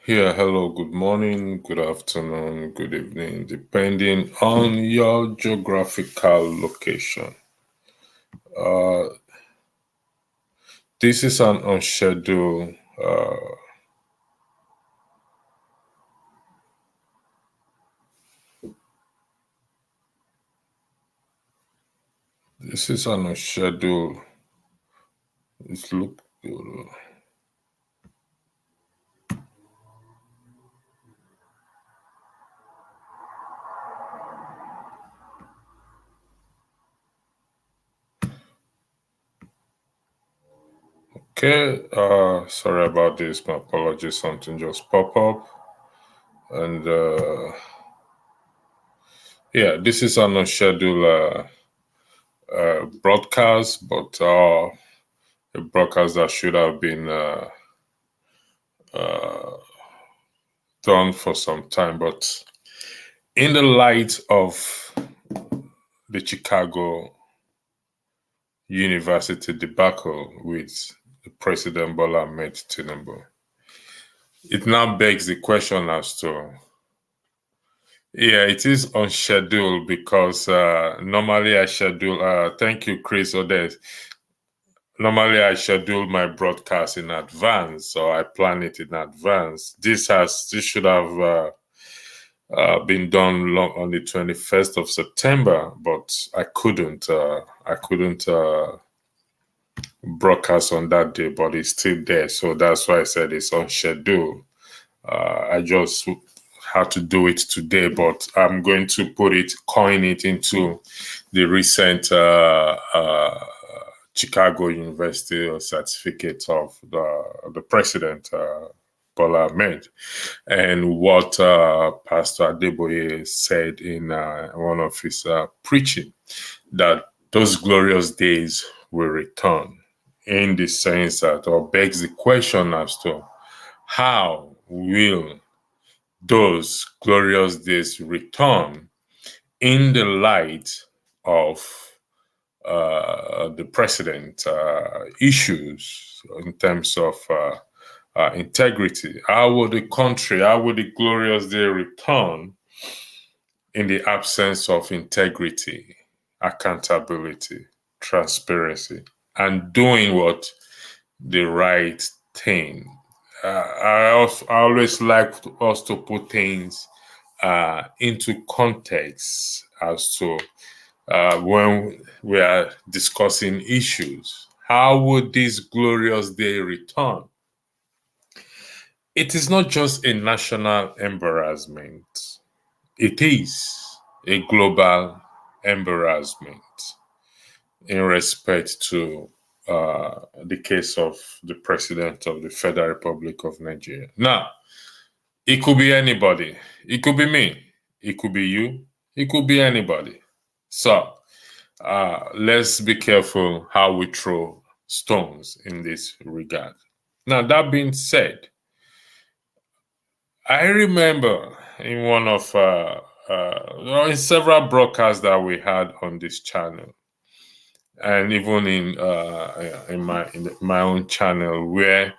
Yeah, hello, good morning, good afternoon, good evening, depending on your geographical location. Uh, this is an unscheduled this is an unscheduled it's look okay. Sorry about this, my apologies, something just pop up. And yeah, this is an unscheduled broadcast, but a broadcast that should have been uh, done for some time. But in the light of the Chicago University debacle with the President Bola Ahmed Tinubu, it now begs the question as to, yeah, it is unscheduled because normally I schedule, thank you, Chris Odes. Normally I schedule my broadcast in advance, so I plan it in advance. This should have been done long on the 21st of September, but I couldn't. I couldn't broadcast on that day, but it's still there. So that's why I said it's on schedule. I just had to do it today, but I'm going to coin it into the recent Chicago University certificate of the president, Bola Ahmed, and what Pastor Adeboye said in one of his preaching, that those glorious days will return, in the sense that, or begs the question as to how will those glorious days return in the light of the president issues in terms of integrity. How will the glorious day return in the absence of integrity, accountability, transparency, and doing what the right thing? I always like us to put things into context as to when we are discussing issues. How would this glorious day return? It is not just a national embarrassment, it is a global embarrassment in respect to the case of the President of the Federal Republic of Nigeria. Now, it could be anybody. It could be me. It could be you. It could be anybody. So, let's be careful how we throw stones in this regard. Now, that being said, I remember in one of in several broadcasts that we had on this channel, and even in my own channel, where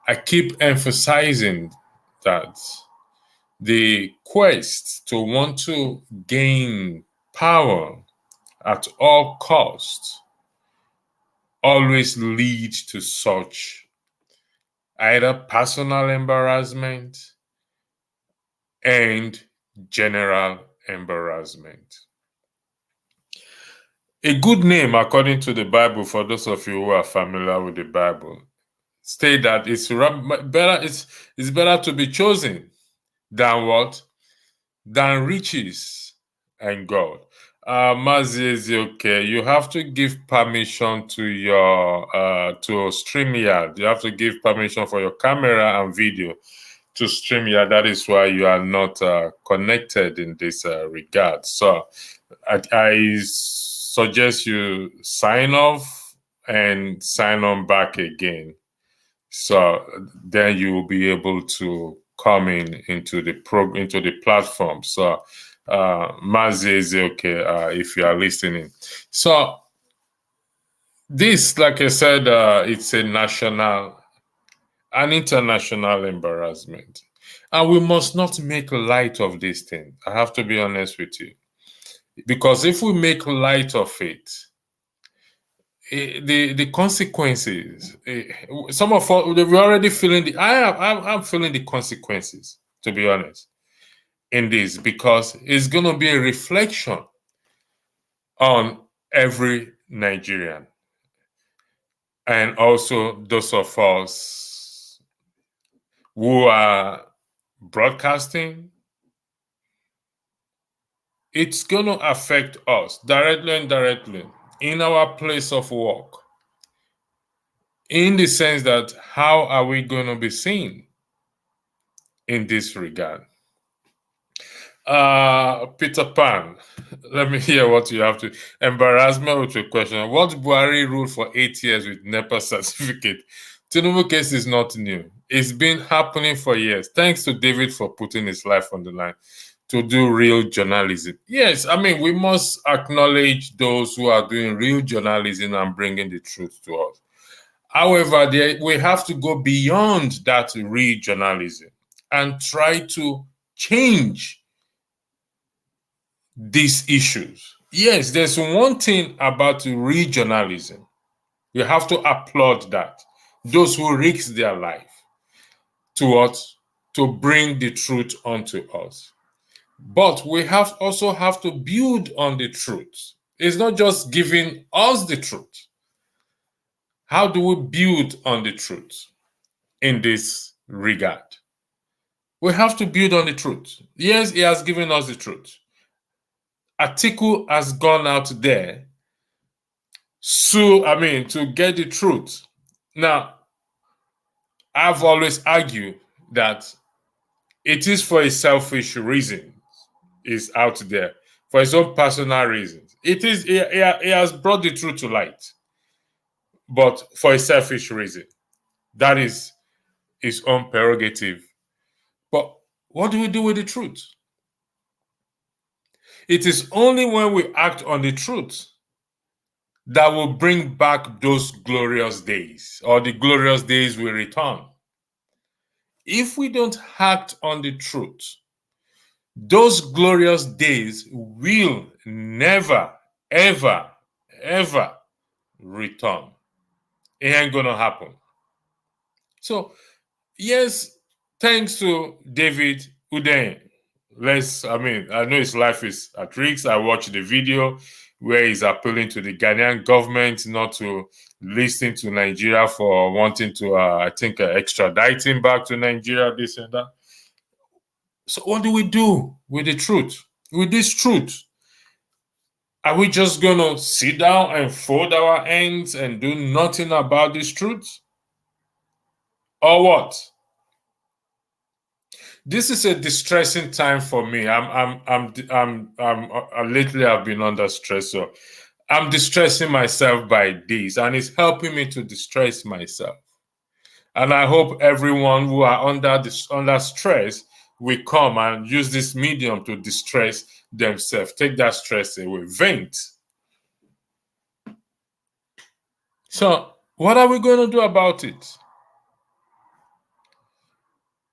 I keep emphasizing that the quest to want to gain power at all costs always leads to such either personal embarrassment and general embarrassment. A good name, according to the Bible, for those of you who are familiar with the Bible, state that it's better to be chosen than what? Than riches and God. Mazi, okay, you have to give permission to your to StreamYard. You have to give permission for your camera and video to StreamYard. That is why you are not connected in this regard. So I suggest you sign off and sign on back again. So then you will be able to come into the platform. So Mazi is okay if you are listening. So this, like I said, it's an international embarrassment. And we must not make light of this thing. I have to be honest with you. Because if we make light of it, the consequences, some of us, we're already feeling I'm feeling the consequences, to be honest, in this, because it's going to be a reflection on every Nigerian, and also those of us who are broadcasting. It's going to affect us directly and indirectly in our place of work, in the sense that how are we going to be seen in this regard? Peter Pan, let me hear what you have to embarrass me with your question. What Buhari ruled for 8 years with NEPA certificate? Tinubu case is not new. It's been happening for years. Thanks to David for putting his life on the line to do real journalism. Yes, I mean, we must acknowledge those who are doing real journalism and bringing the truth to us. However, we have to go beyond that real journalism and try to change these issues. Yes, there's one thing about real journalism. You have to applaud that. Those who risk their life to us to bring the truth onto us. But we also have to build on the truth. It's not just giving us the truth. How do we build on the truth in this regard? We have to build on the truth. Yes, he has given us the truth. Atiku has gone out there to get the truth. Now, I've always argued that it is for a selfish reason. Is out there for his own personal reasons. He has brought the truth to light, but for a selfish reason. That is his own prerogative. But what do we do with the truth? It is only when we act on the truth that will bring back those glorious days, or the glorious days will return. If we don't act on the truth, those glorious days will never, ever, ever return. It ain't gonna happen. So, yes, thanks to David Udain. I know his life is at risk. I watched the video where he's appealing to the Ghanaian government not to listen to Nigeria for wanting to, extradite him back to Nigeria, this and that. So, what do we do with the truth? With this truth? Are we just going to sit down and fold our hands and do nothing about this truth? Or what? This is a distressing time for me. Lately I've been under stress, so I'm distressing myself by this, and it's helping me to distress myself. And I hope everyone who are under stress will come and use this medium to distress themselves. Take that stress away. Vent. So, what are we going to do about it?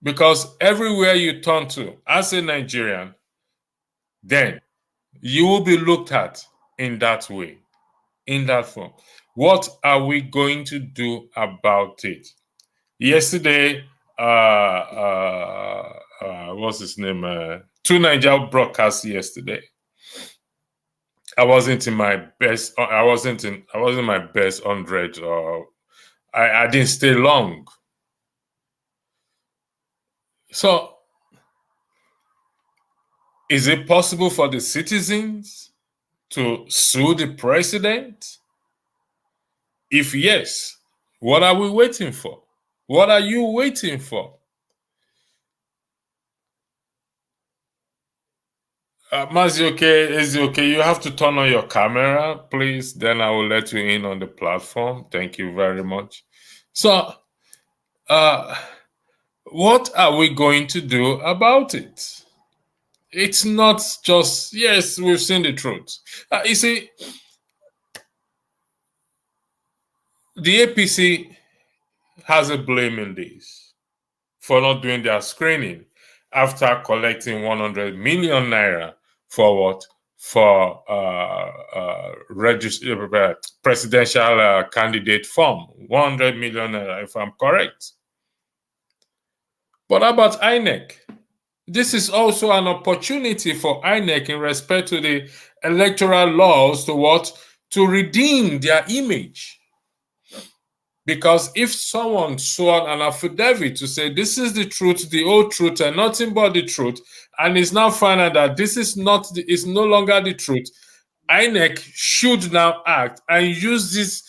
Because everywhere you turn to, as a Nigerian, then you will be looked at in that way, in that form. What are we going to do about it? Yesterday, what's his name? Two Niger broadcasts yesterday. I wasn't in my best 100, or I didn't stay long. So, is it possible for the citizens to sue the president? If yes, what are we waiting for? What are you waiting for? Mazioke, is it okay? You have to turn on your camera, please. Then I will let you in on the platform. Thank you very much. So, what are we going to do about it? It's not just, yes, we've seen the truth. You see, the APC has a blame in this. for not doing their screening after collecting 100 million naira for what? For presidential candidate form. 100 million naira, if I'm correct. But how about INEC? This is also an opportunity for INEC in respect to the electoral laws to what? To redeem their image. Because if someone sworn an affidavit to say this is the truth, the whole truth, and nothing but the truth, and is now found out that this is no longer the truth, INEC should now act and use this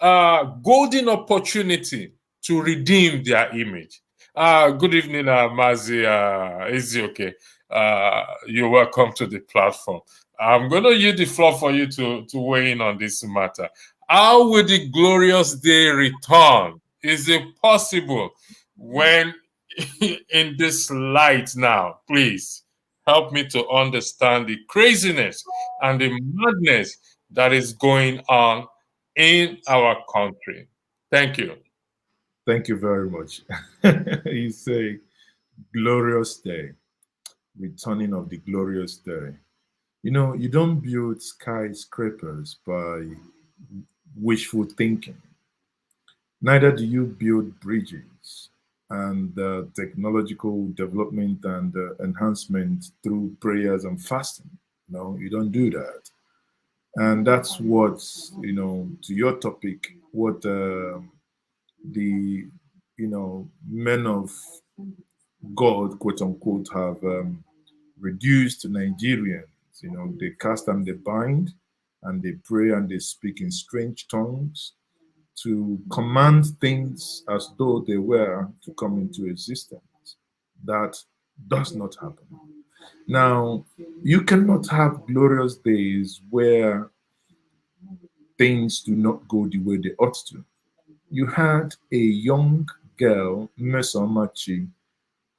golden opportunity to redeem their image. Good evening, Mazi. Is it okay? You're welcome to the platform. I'm going to use the floor for you to weigh in on this matter. How will the glorious day return? Is it possible when in this light now? Please help me to understand the craziness and the madness that is going on in our country. Thank you. Thank you very much. You say glorious day, returning of the glorious day. You know, you don't build skyscrapers by wishful thinking. Neither do you build bridges and technological development and enhancement through prayers and fasting. No, you don't do that. And that's what, to your topic, what the, men of God, quote unquote, have reduced Nigerians. They cast and they bind, and they pray and they speak in strange tongues to command things as though they were to come into existence. That does not happen. Now, you cannot have glorious days where things do not go the way they ought to. You had a young girl, Mesomachi,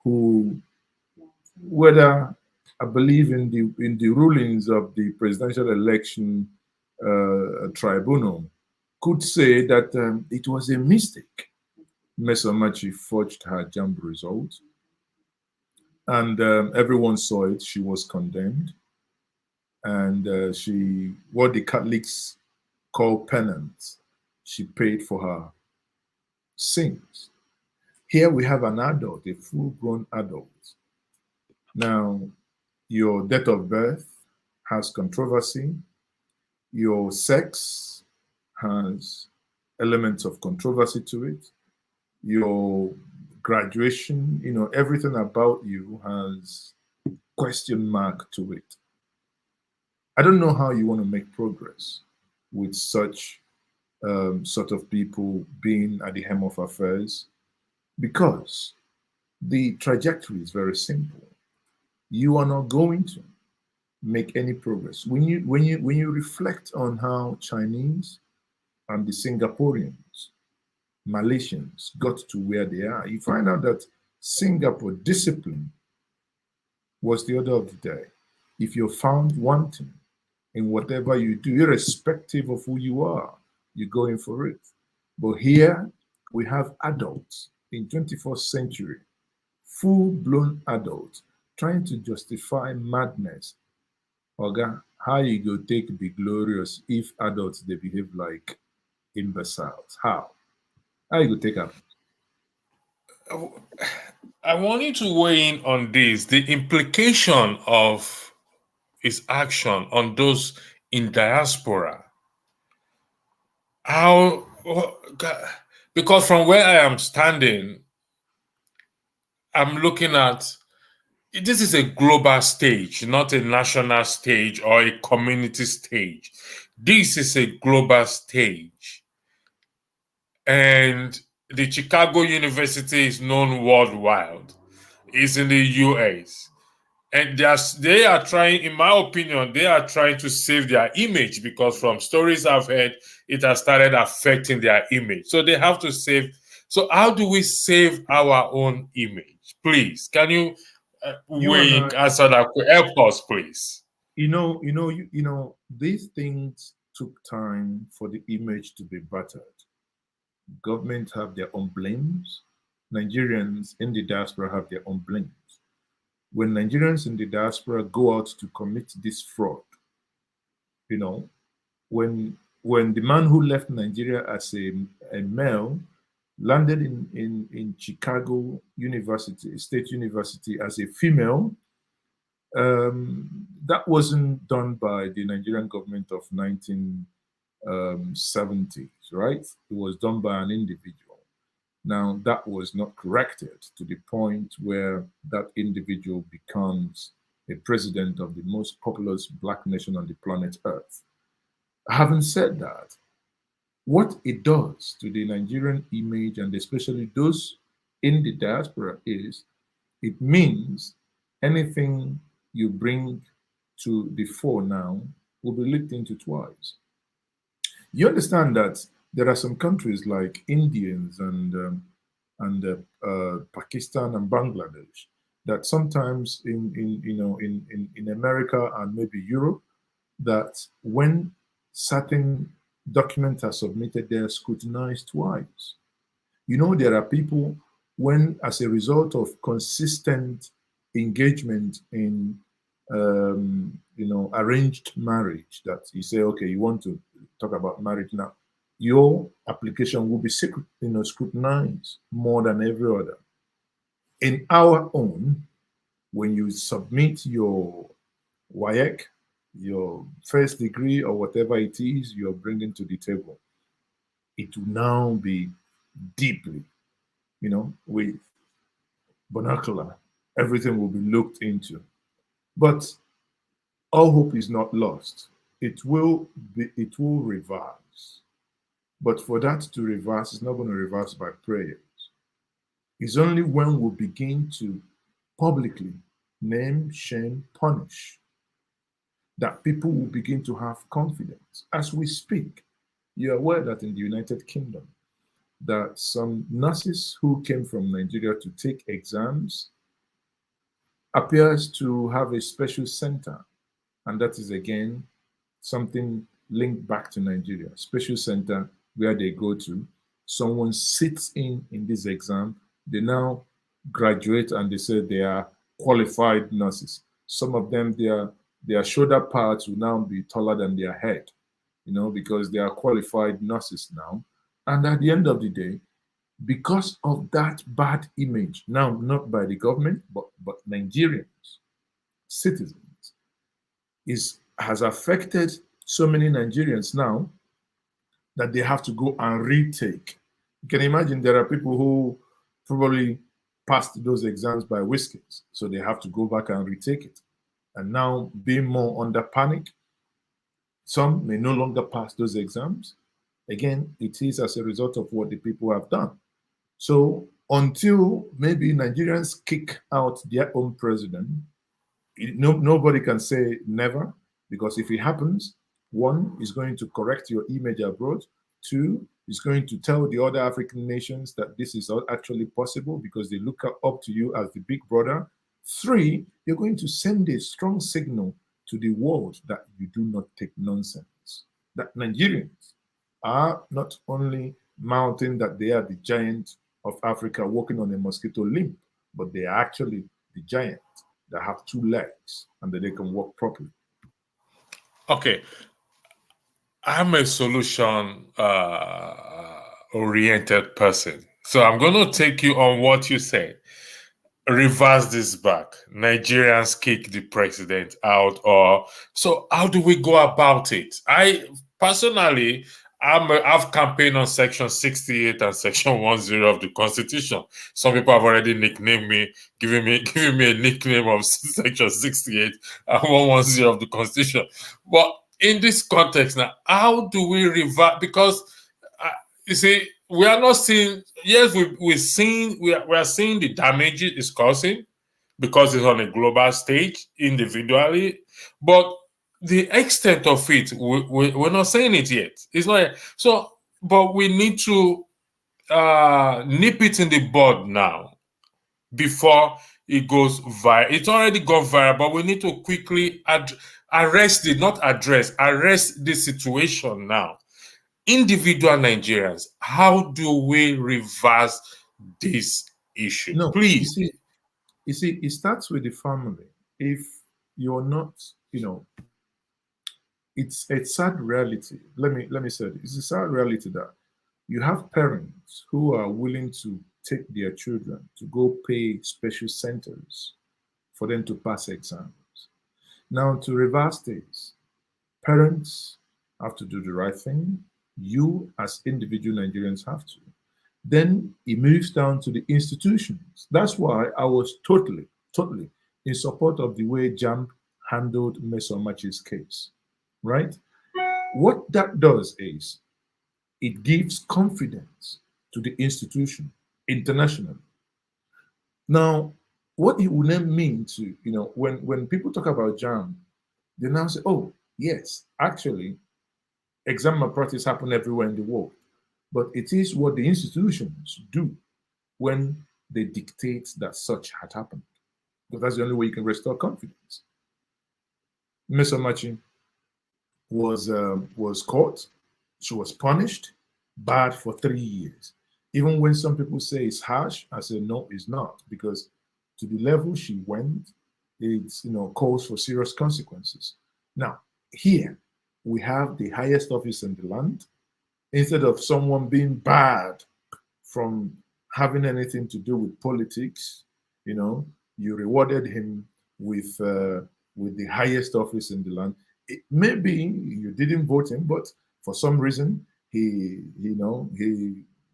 who, whether I believe in the rulings of the presidential election tribunal, could say that it was a mistake. Mesomachi forged her JAMB result, and everyone saw it. She was condemned, and what the Catholics call penance, she paid for her sins. Here we have an adult, a full-grown adult. Now, your date of birth has controversy. Your sex has elements of controversy to it. Your graduation, everything about you has question mark to it. I don't know how you want to make progress with such sort of people being at the helm of affairs, because the trajectory is very simple. You are not going to make any progress. When you reflect on how Chinese and the Singaporeans, Malaysians got to where they are, you find out that Singapore discipline was the order of the day. If you're found wanting in whatever you do, irrespective of who you are, you're going for it. But here we have adults in 21st century, full-blown adults trying to justify madness. Oga, how you go take be glorious if adults they behave like imbeciles? How you go take up? I want you to weigh in on this, the implication of his action on those in diaspora. How, because from where I am standing, I'm looking at this is a global stage, not a national stage or a community stage. This is a global stage. And the Chicago University is known worldwide. It's in the US. And they are trying, in my opinion, they are trying to save their image, because from stories I've heard, it has started affecting their image. So they have to save. So how do we save our own image? Please, can you You and weigh I, answer that? Help us, please. these things took time for the image to be battered. Government have their own blames. Nigerians in the diaspora have their own blames. When Nigerians in the diaspora go out to commit this fraud, you know, when the man who left Nigeria as a male landed in Chicago University, State University as a female, that wasn't done by the Nigerian government of 1970s, right? It was done by an individual. Now, that was not corrected to the point where that individual becomes a president of the most populous black nation on the planet Earth. Having said that, what it does to the Nigerian image, and especially those in the diaspora, is it means anything you bring to the fore now will be looked into twice. You understand that there are some countries like Indians and Pakistan and Bangladesh that sometimes in America and maybe Europe, that when certain documents are submitted, they are scrutinized twice. You know, there are people when, as a result of consistent engagement in arranged marriage, that you say, okay, you want to talk about marriage now, your application will be scrutinized more than every other. In our own, when you submit your WAEC, your first degree or whatever it is you're bringing to the table, it will now be deeply, with binocular, everything will be looked into. But all hope is not lost. It will reverse. But for that to reverse, it's not going to reverse by prayers. It's only when we begin to publicly name, shame, punish, that people will begin to have confidence. As we speak, you're aware that in the United Kingdom, that some nurses who came from Nigeria to take exams appears to have a special center. And that is, again, something linked back to Nigeria. Special center where they go to. Someone sits in this exam. They now graduate and they say they are qualified nurses. Some of them, their shoulder parts will now be taller than their head, because they are qualified nurses now. And at the end of the day, because of that bad image, now not by the government, but Nigerians, citizens, has affected so many Nigerians now that they have to go and retake. You can imagine there are people who probably passed those exams by whiskers, so they have to go back and retake it. And now, being more under panic, some may no longer pass those exams. Again, it is as a result of what the people have done. So until maybe Nigerians kick out their own president, nobody can say never, because if it happens, one is going to correct your image abroad. Two is going to tell the other African nations that this is actually possible because they look up to you as the big brother. Three, you're going to send a strong signal to the world that you do not take nonsense. That Nigerians are not only mounting that they are the giant of Africa walking on a mosquito limb, but they are actually the giant that have two legs and that they can walk properly. Okay. I'm a solution oriented person. So I'm going to take you on what you said. Reverse this back. Nigerians kick the president out, so how do we go about it? I personally, I've campaigned on Section 68 and Section 10 of the Constitution. Some people have already nicknamed me, giving me a nickname of Section 68 and 110 of the Constitution. But in this context now, how do we reverse? Because you see, we are not seeing. Yes, we are seeing the damage it is causing because it's on a global stage individually, but the extent of it, we're not seeing it yet. It's not so, but we need to nip it in the bud now before it goes viral. It's already gone viral, but we need to quickly arrest the situation now. Individual Nigerians, how do we reverse this issue. No, Please. you see, it starts with the family. If you're not, it's a sad reality. Let me say it. It's a sad reality that you have parents who are willing to take their children to go pay special centers for them to pass exams. Now, to reverse this, parents have to do the right thing. You, as individual Nigerians, have to. Then it moves down to the institutions. That's why I was totally in support of the way JAMB handled Mesomachi's case, right? What that does is it gives confidence to the institution internationally. Now, what it would then mean to, when people talk about JAMB, they now say, oh, yes, actually, exam malpractice happen everywhere in the world. But it is what the institutions do when they dictate that such had happened. Because that's the only way you can restore confidence. Mesomachi was caught. She was punished, barred for 3 years. Even when some people say it's harsh, I say no, it's not, because to the level she went, it's calls for serious consequences. Now, here we have the highest office in the land. Instead of someone being barred from having anything to do with politics, you rewarded him with the highest office in the land. Maybe you didn't vote him, but for some reason he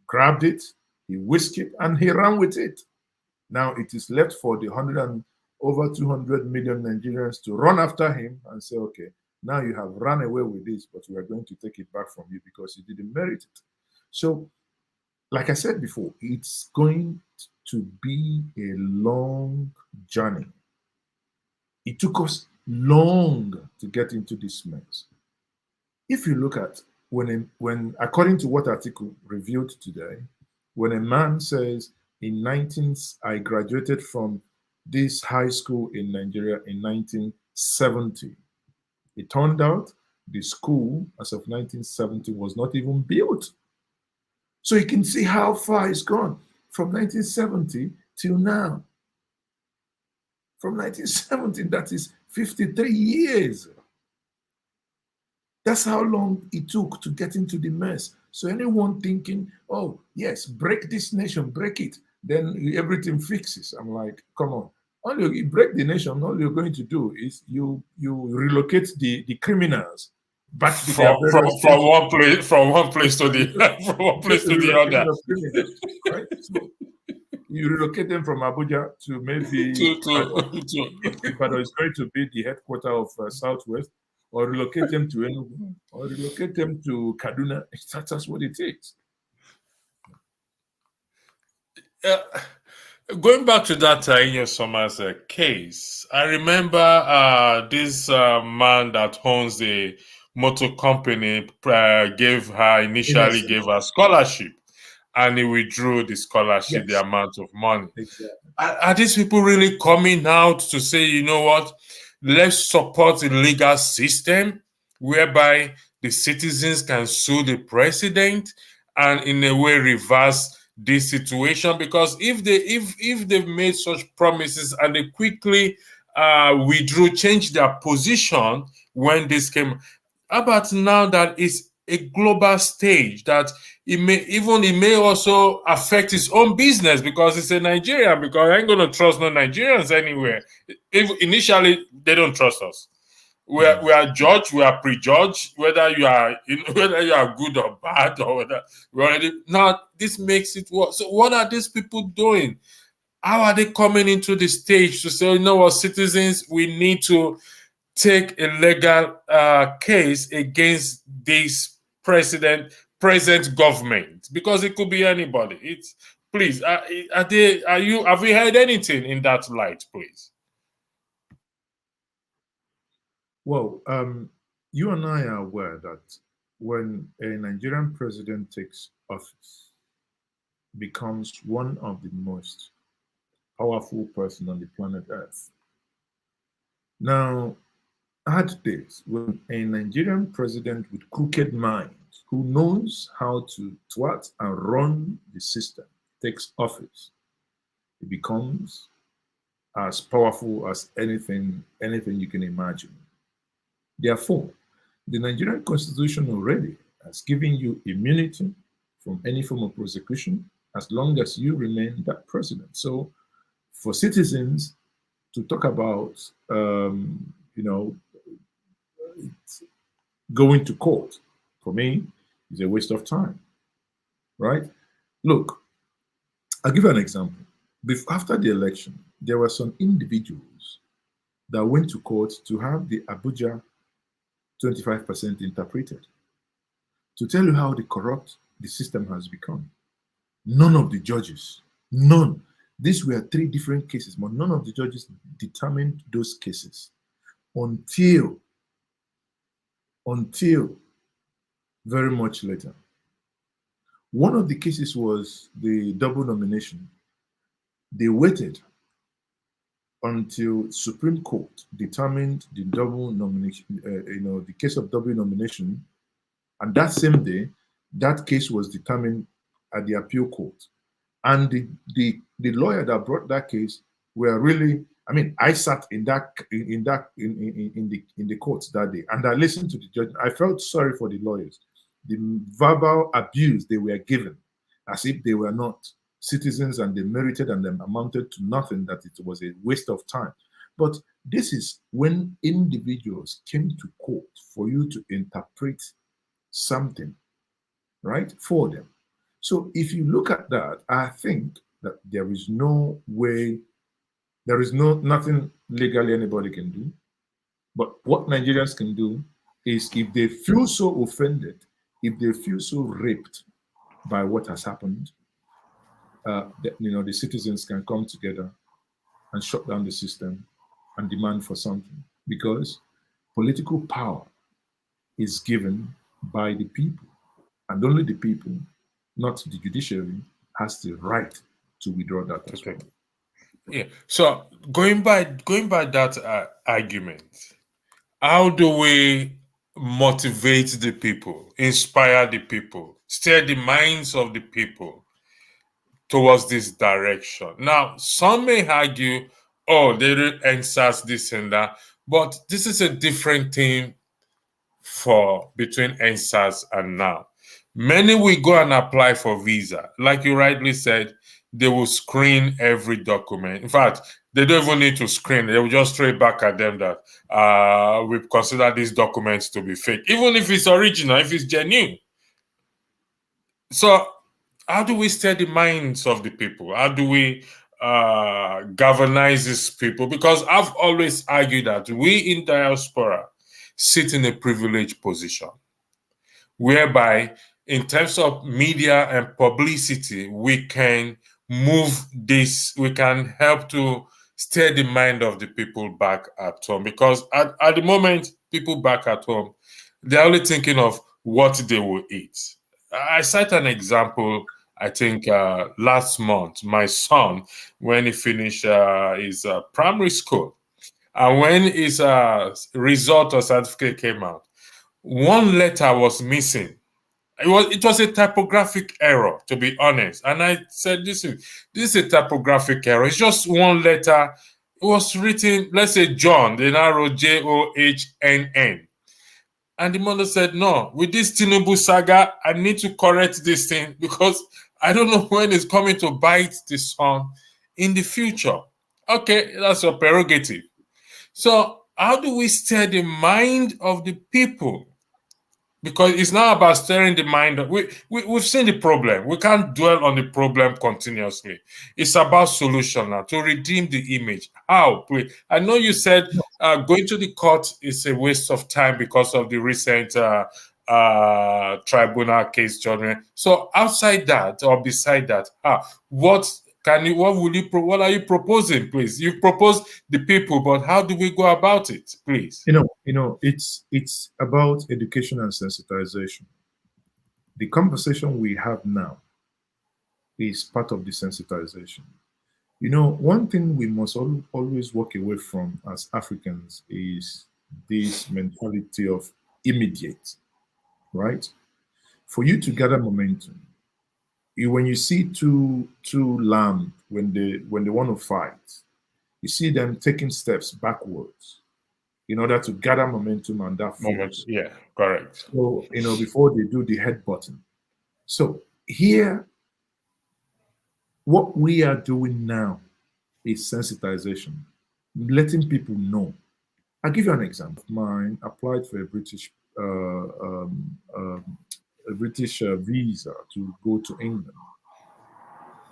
grabbed it, he whisked it, and he ran with it. Now it is left for the over 200 million Nigerians to run after him and say, okay, now you have run away with this, but we are going to take it back from you because you didn't merit it. So, like I said before, it's going to be a long journey. It took us long to get into this mess. If you look at when according to what article reviewed today, when a man says I graduated from this high school in Nigeria in 1970, it turned out the school as of 1970 was not even built. So you can see how far it's gone from 1970 till now. From 1970, that is 53 years. That's how long it took to get into the mess. So anyone thinking, oh, yes, break this nation, break it, then everything fixes. I'm like, come on. Only you break the nation, all you're going to do is you relocate the criminals back to their various from one place to the from one place to the other. Of criminals, right? So you relocate them from Abuja to maybe Ibadan is going to be the headquarters of Southwest, or relocate them to Enugu, or relocate them to Kaduna. That's what it is. Going back to that Inyo Summers case, I remember this man that owns the motor company gave her scholarship, and he withdrew the scholarship, the amount of money. Exactly. Are these people really coming out to say, you know what, let's support the legal system whereby the citizens can sue the president and in a way reverse this situation? Because if they've made such promises and they quickly changed their position when this came, how about now that it's a global stage, that it may also affect his own business because it's a Nigerian, because I ain't gonna trust no Nigerians anywhere. If initially they don't trust us. We are judged, we are prejudged, whether you are good or bad, or whether we already now this makes it worse. So what are these people doing? How are they coming into the stage to say, you know what, citizens, we need to take a legal case against this present government, because it could be anybody? It's please, have you heard anything in that light, please? Well, you and I are aware that when a Nigerian president takes office, becomes one of the most powerful person on the planet Earth. Now, add this: when a Nigerian president with crooked minds, who knows how to twat and run the system, takes office, it becomes as powerful as anything you can imagine. Therefore, the Nigerian Constitution already has given you immunity from any form of prosecution as long as you remain that president. So, for citizens to talk about, going to court, for me, is a waste of time, right? Look, I'll give you an example. After the election, there were some individuals that went to court to have the Abuja 25% interpreted, to tell you how the corrupt the system has become. None of the judges, none. These were three different cases, but none of the judges determined those cases until very much later. One of the cases was the double nomination. They waited until Supreme Court determined the double nomination, the case of double nomination, and that same day, that case was determined at the appeal court. And the lawyer that brought that case were really, I sat in the courts that day, and I listened to the judge. I felt sorry for the lawyers, the verbal abuse they were given, as if they were not citizens and they merited and them amounted to nothing, that it was a waste of time. But this is when individuals came to court for you to interpret something, right, for them. So if you look at that, I think that there is no way, there is nothing legally anybody can do. But what Nigerians can do is, if they feel so offended, if they feel so raped by what has happened, the citizens can come together and shut down the system and demand for something, because political power is given by the people, and only the people, not the judiciary, has the right to withdraw that as well. Yeah. So going by that argument, how do we motivate the people, inspire the people, steer the minds of the people towards this direction? Now, some may argue, oh, they didn't answer this and that, but this is a different thing between NSAS and now. Many will go and apply for visa. Like you rightly said, they will screen every document. In fact, they don't even need to screen. They will just throw it back at them that we consider these documents to be fake, even if it's original, if it's genuine. So how do we steer the minds of the people? How do we galvanize these people? Because I've always argued that we in diaspora sit in a privileged position, whereby in terms of media and publicity, we can move this, we can help to steer the mind of the people back at home. Because at the moment, people back at home, they're only thinking of what they will eat. I cite an example. I think last month, my son, when he finished his primary school, and when his result or certificate came out, one letter was missing. It was a typographic error, to be honest. And I said, this is a typographic error. It's just one letter. It was written, let's say John, they now wrote John. And the mother said, no, with this Tinubu saga, I need to correct this thing because I don't know when it's coming to bite the son in the future. Okay, that's your prerogative. So how do we steer the mind of the people? Because it's not about steering the mind. We've seen the problem. We can't dwell on the problem continuously. It's about solution now, to redeem the image. How? I know you said going to the court is a waste of time because of the recent tribunal case judgment. So outside that or beside that, what are you proposing, please? You propose the people, but how do we go about it, please? It's about education and sensitization. The conversation we have now is part of the sensitization. One thing we must always walk away from as Africans is this mentality of immediate, right? For you to gather momentum, When you see two lambs when they want to fight, you see them taking steps backwards in order to gather momentum and that Moment. force. Yeah, correct. So, before they do the head button. So here, what we are doing now is sensitization, letting people know. I'll give you an example. Mine applied for a British visa to go to England.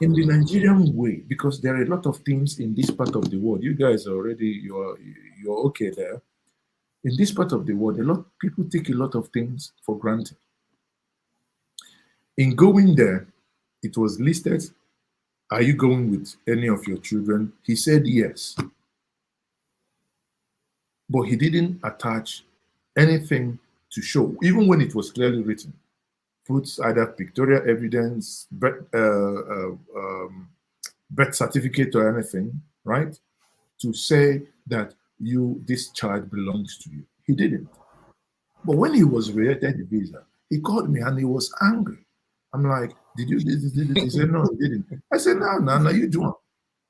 In the Nigerian way, because there are a lot of things in this part of the world. You guys are already you're okay there. In this part of the world, a lot people take a lot of things for granted. In going there, it was listed, are you going with any of your children? He said yes. But he didn't attach anything to show, even when it was clearly written. Puts either pictorial evidence, birth certificate or anything, right? To say that this child belongs to you. He didn't. But when he was related the visa, he called me and he was angry. I'm like, did you do this? He said, no, he didn't. I said, no, you don't.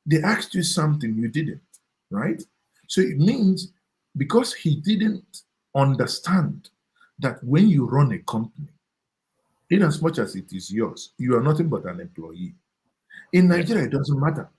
They asked you something, you didn't, right? So it means because he didn't understand that when you run a company, in as much as it is yours, you are nothing but an employee. In Nigeria, it doesn't matter.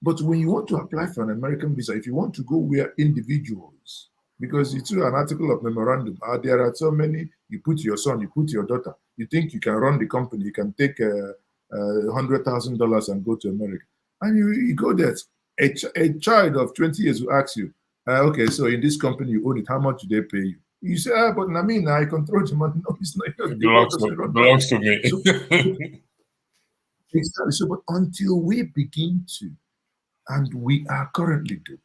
But when you want to apply for an American visa, if you want to go where individuals, because it's an article of memorandum, there are so many, you put your son, you put your daughter, you think you can run the company, you can take $100,000 and go to America. And you go there, a child of 20 years will ask you, okay, so in this company you own it, how much do they pay you? You say, but I control the money. No, it's not. It belongs to me. So, exactly. So, but until we begin to, and we are currently doing,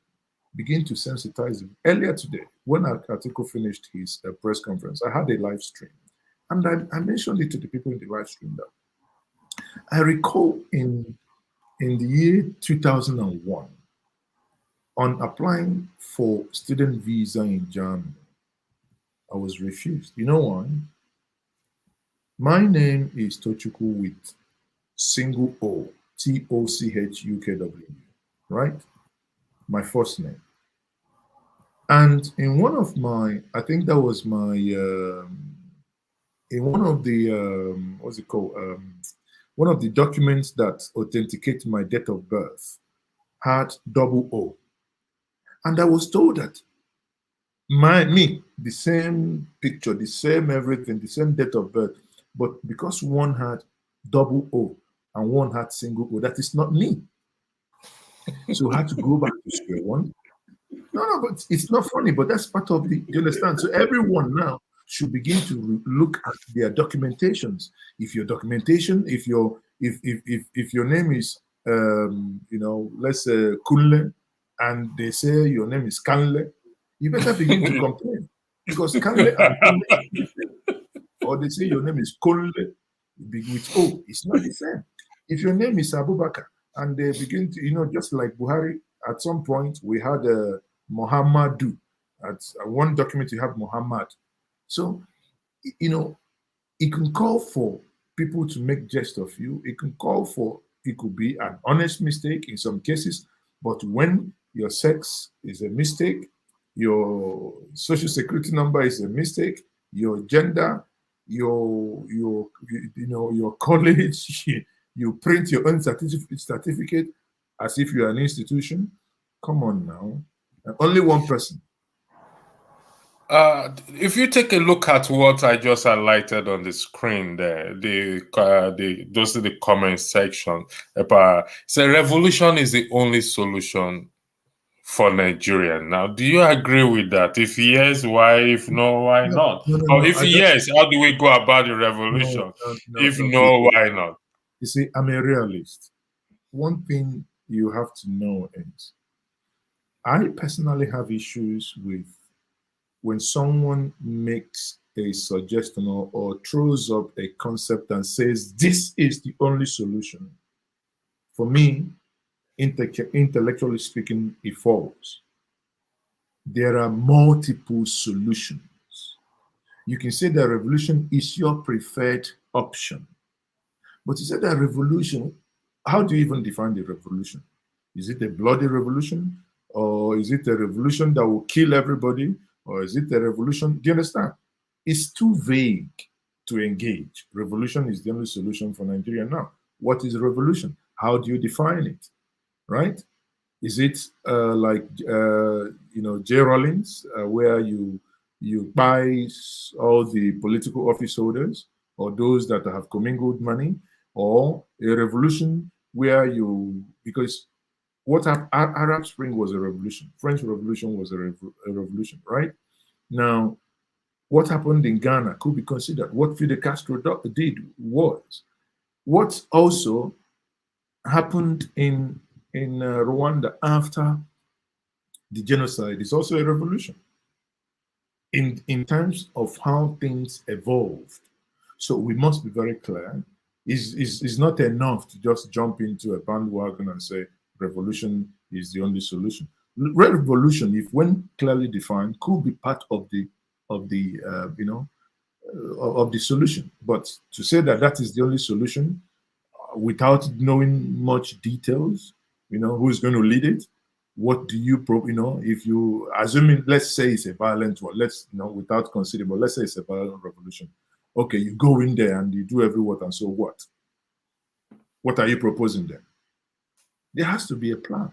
begin to sensitize them. Earlier today, when Atiku finished his press conference, I had a live stream. And I mentioned it to the people in the live stream that I recall in the year 2001, on applying for student visa in Germany, I was refused. You know why? My name is Tochukwu with single O, Tochukwu, right? My first name. And in one of my, I think that was my, in one of the, what's it called? One of the documents that authenticate my date of birth had double O. And I was told that the same picture, the same everything, the same date of birth, but because one had double O and one had single O, that is not me. So I had to go back to square one. No, but it's not funny, but that's part of the, you understand? So everyone now should begin to look at their documentations. If your documentation, if your name is let's say Kunle, and they say your name is Kanle, you better begin to complain because Kanle and Kunle, or they say your name is Kunle with O, it's not the same. If your name is Abubakar and they begin to, just like Buhari, at some point we had Muhammadu. At one document you have Muhammad. So, it can call for people to make jest of you. It can call for, it could be an honest mistake in some cases, but when your sex is a mistake, your social security number is a mistake, your gender, your college, you print your own certificate as if you're an institution. Come on now. Only one person. If you take a look at what I just highlighted on the screen there, those are the comment section. So revolution is the only solution for Nigeria. Now, do you agree with that? If yes, why? If no, why not? Or if yes, how do we go about the revolution? If no, why not? You see, I'm a realist. One thing you have to know is I personally have issues with when someone makes a suggestion or throws up a concept and says, this is the only solution. For me, intellectually speaking, it falls. There are multiple solutions. You can say that revolution is your preferred option. But you said that revolution, how do you even define the revolution? Is it a bloody revolution? Or is it a revolution that will kill everybody? Or is it a revolution? Do you understand? It's too vague to engage. Revolution is the only solution for Nigeria now. What is revolution? How do you define it? Right? Is it like J. Rollins, where you buy all the political office holders or those that have commingled money, or a revolution where because what Arab Spring was a revolution, French Revolution was a revolution, right? Now, what happened in Ghana could be considered. What Fidel Castro did was. What also happened in Rwanda after the genocide is also a revolution in terms of how things evolved. So we must be very clear. It's not enough to just jump into a bandwagon and say revolution is the only solution. Revolution, if when clearly defined, could be part of the solution. But to say that that is the only solution without knowing much details, who's going to lead it, what do you if you assuming, let's say it's a violent one, without considering, but let's say it's a violent revolution. Okay, you go in there and you do every what, and so what? What are you proposing there? There has to be a plan.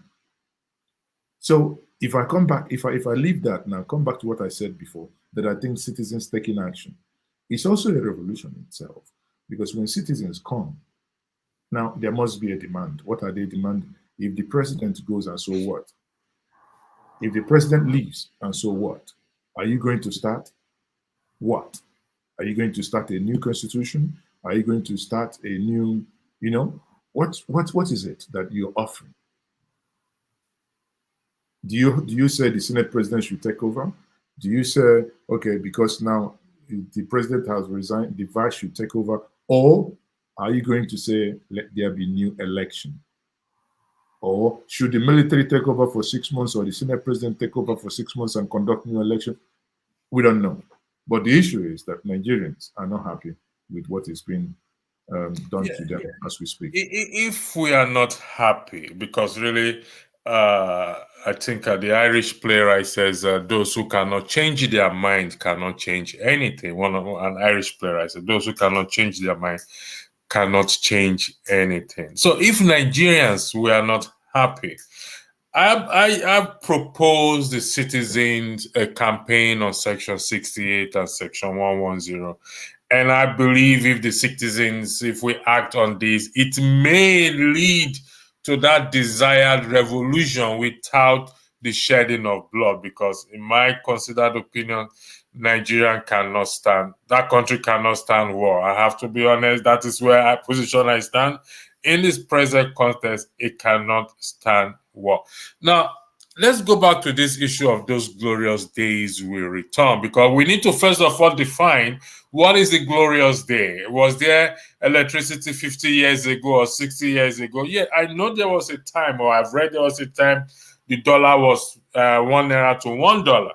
So if I come back, if I leave that now, come back to what I said before, that I think citizens taking action, it's also a revolution itself. Because when citizens come, now there must be a demand. What are they demanding? If the president goes, and so what? If the president leaves, and so what? Are you going to start what? Are you going to start a new constitution? Are you going to start a new, what is it that you're offering? Do you say the Senate president should take over? Do you say, okay, because now the president has resigned, the vice should take over? Or are you going to say, let there be new election? Or should the military take over for 6 months, or the Senate president take over for 6 months and conduct new election? We don't know. But the issue is that Nigerians are not happy with what is being done to them as we speak. If we are not happy, because really, I think the Irish playwright says, those who cannot change their mind cannot change anything. An Irish playwright said, those who cannot change their mind cannot change anything. So if Nigerians were not happy, I proposed the citizens a campaign on Section 68 and Section 110. And I believe if we act on this, it may lead to that desired revolution without the shedding of blood. Because in my considered opinion, Nigeria cannot stand, that country cannot stand war. I have to be honest, that is where I stand. In this present context, it cannot stand war. Now, let's go back to this issue of those glorious days we return, because we need to first of all define what is the glorious day. Was there electricity 50 years ago or 60 years ago? Yeah, I know there was a time, or I've read there was a time the dollar was 1 naira to $1.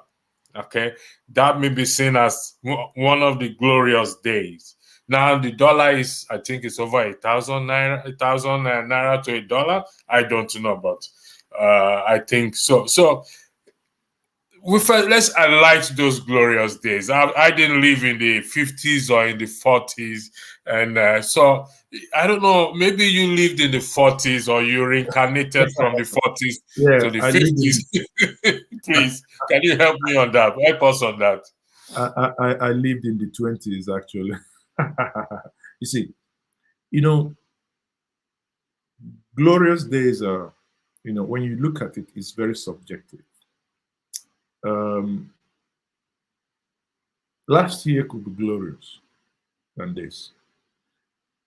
Okay, that may be seen as one of the glorious days. Now the dollar is, I think it's over 1,000 naira, 1,000 naira to $1. I don't know, but I think so. So let's highlight those glorious days. I didn't live in the 50s or in the 40s, and so I don't know. Maybe you lived in the 40s, or you reincarnated from the 40s to the 50s. Please, can you help me on that? Help us on that. I lived in the 20s, actually. You see, glorious days are, when you look at it, it's very subjective. Last year could be glorious than this.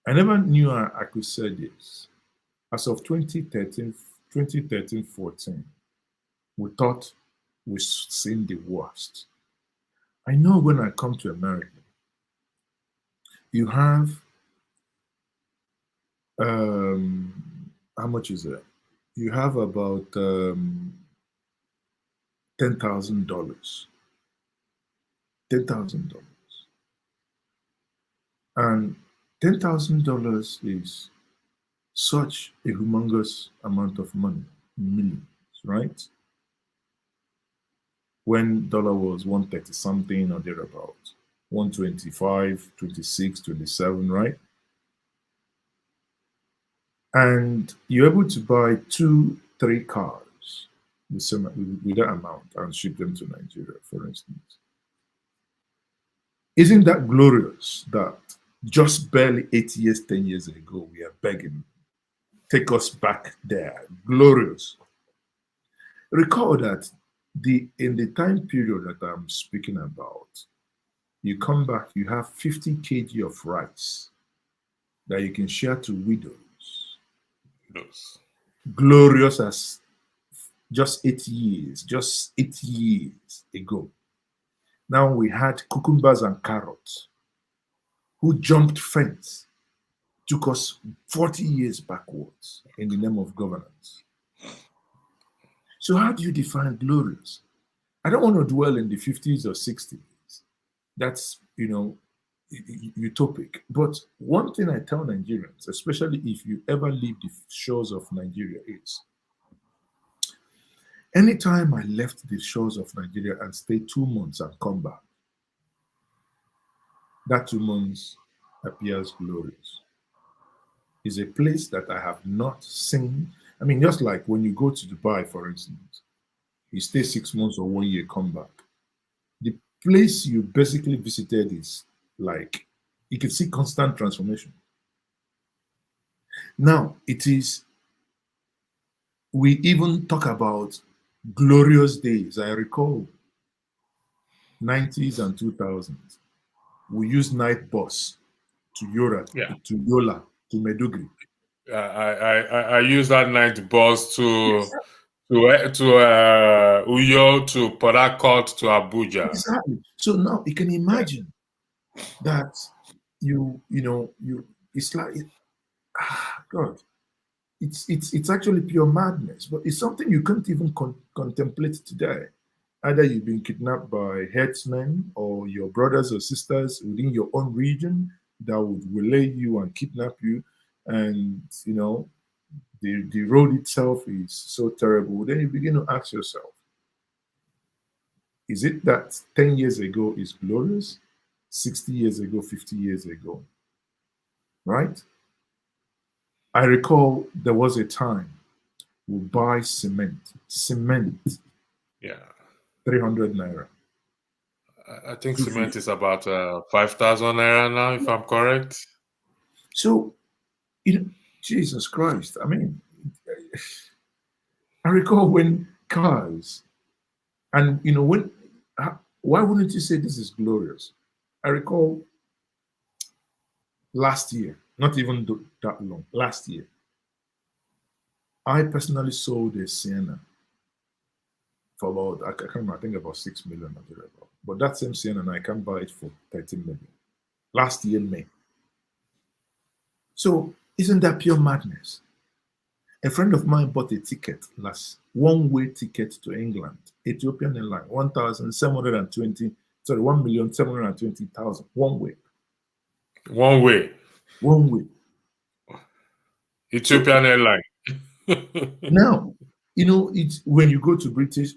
I never knew I could say this. As of 2013-14, we thought we'd seen the worst. I know when I come to America, you have, how much is it? You have about $10,000. $10,000. And $10,000 is such a humongous amount of money, millions, right? When dollar was 130 something or thereabout, 125, 26, 27, right? And you're able to buy 2, 3 cars with that amount and ship them to Nigeria, for instance. Isn't that glorious that just barely 8 years, 10 years ago, we are begging, take us back there? Glorious. Recall that in the time period that I'm speaking about, you come back, you have 50 kg of rice that you can share to widows. Yes. Glorious as just 8 years ago. Now we had cucumbers and carrots who jumped fence, took us 40 years backwards in the name of governance. So how do you define glorious? I don't want to dwell in the 50s or 60s. That's, utopic. But one thing I tell Nigerians, especially if you ever leave the shores of Nigeria, is anytime I left the shores of Nigeria and stayed 2 months and come back, that 2 months appears glorious. It's a place that I have not seen. I mean, just like when you go to Dubai, for instance, you stay 6 months or 1 year, come back. The place you basically visited is like, you can see constant transformation. Now, we even talk about glorious days. I recall 90s and 2000s. We used night bus to Yola, to Medugri. I use that night bus to Uyo, to Port Harcourt, to Abuja. Exactly. So now you can imagine that it's like, God, it's actually pure madness, but it's something you can't even contemplate today. Either you've been kidnapped by herdsmen or your brothers or sisters within your own region that would relay you and kidnap you, and the road itself is so terrible. Then you begin to ask yourself, is it that 10 years ago is glorious, 60 years ago, 50 years ago, right? I recall there was a time we buy cement, yeah, 300 naira. I think cement is about 5,000 naira now, if I'm correct. So, Jesus Christ, I mean, I recall when cars, and why wouldn't you say this is glorious? I recall last year, not even that long, last year, I personally sold a Sienna for about, I can't remember, I think about 6 million. But that same Sienna, I can buy it for 13 million. Last year, May. So, isn't that pure madness? A friend of mine bought a ticket, one-way ticket to England, Ethiopian Airlines, 1,720,000, one way. One way. One way. Ethiopian Airlines. Now, it's when you go to British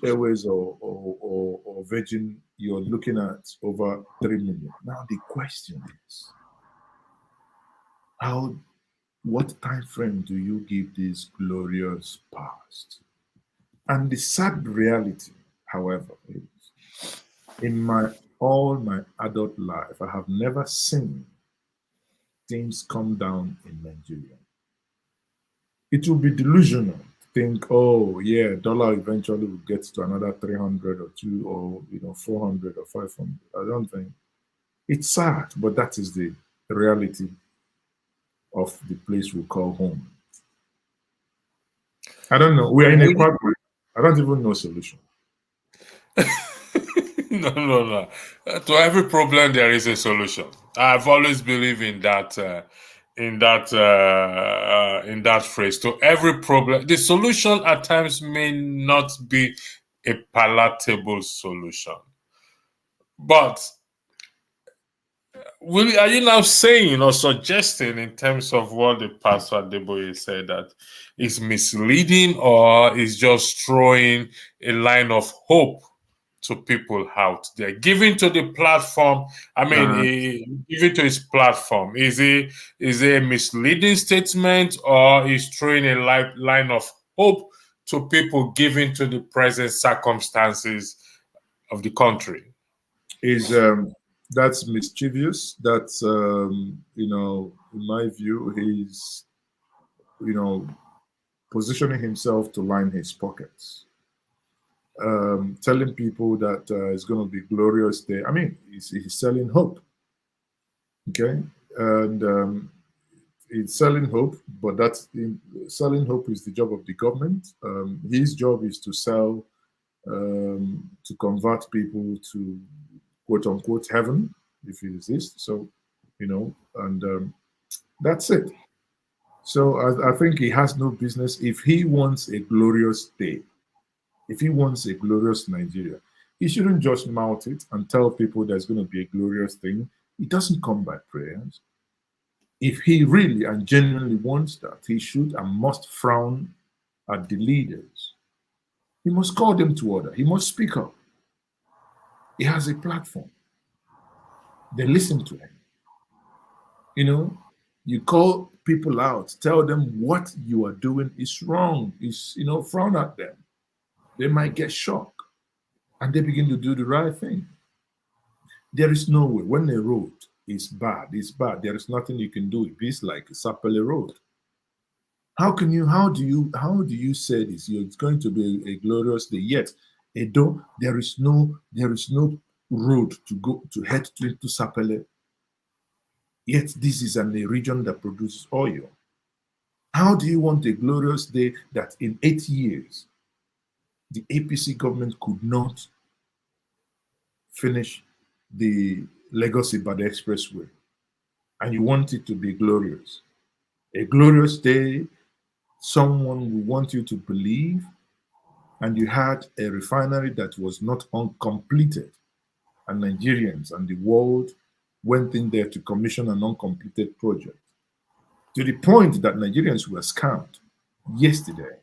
Airways or Virgin, you're looking at over 3 million. Now the question is, what time frame do you give this glorious past? And the sad reality, however, is in all my adult life, I have never seen things come down in Nigeria. It will be delusional to think, oh yeah, dollar eventually will get to another 300 or 2 or 400 or 500. I don't think. It's sad, but that is the reality of the place we call home. I don't know. We are in a quagmire. I don't even know solution. No. To every problem there is a solution. I've always believed in that phrase. To every problem, the solution at times may not be a palatable solution, but Are you now saying or suggesting, in terms of what the pastor Adeboye said, that is misleading, or is just throwing a line of hope to people out there, giving to the platform? I mean, Uh, giving to his platform. Is it a misleading statement, or is throwing a line of hope to people, giving to the present circumstances of the country? is That's mischievous. That's in my view, he's positioning himself to line his pockets, telling people that it's going to be glorious day. I mean, he's selling hope. Okay, and it's selling hope, but selling hope is the job of the government. His job is to sell, to convert people to quote unquote heaven, if it exists. So, and that's it. So I think he has no business. If he wants a glorious day, if he wants a glorious Nigeria, he shouldn't just mouth it and tell people there's going to be a glorious thing. It doesn't come by prayers. If he really and genuinely wants that, he should and must frown at the leaders. He must call them to order. He must speak up. He has a platform. They listen to him. You call people out, tell them what you are doing is wrong. Frown at them. They might get shocked and they begin to do the right thing. There is no way. When a road is bad, it's bad. There is nothing you can do. It's like a Sapele road. How do you say this? It's going to be a glorious day. Yet, there is no road to head to Sapele. Yet this is a region that produces oil. How do you want a glorious day that in 8 years, the APC government could not finish the Lagos Ibadan Expressway, and you want it to be glorious? A glorious day, someone will want you to believe, and you had a refinery that was not uncompleted, and Nigerians and the world went in there to commission an uncompleted project, to the point that Nigerians were scammed. Yesterday,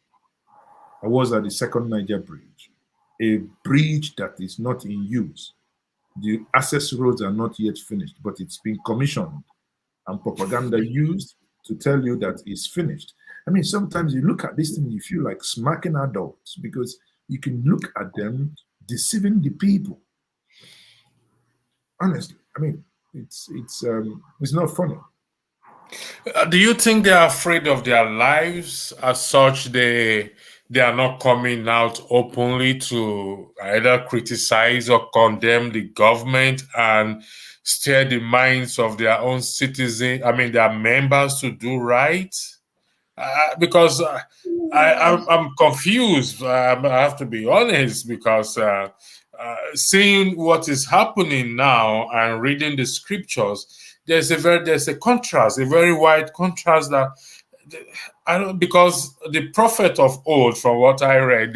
I was at the second Niger Bridge, a bridge that is not in use. The access roads are not yet finished, but it's been commissioned and propaganda used to tell you that it's finished. I mean, sometimes you look at this thing, you feel like smacking adults because you can look at them deceiving the people. Honestly, I mean, it's not funny. Do you think they are afraid of their lives, as such they are not coming out openly to either criticize or condemn the government and steer the minds of their own citizens, I mean their members, to do right? Because I'm confused. I have to be honest, because seeing what is happening now and reading the scriptures, there's a contrast, a very wide contrast, that I don't, because the prophet of old, from what I read,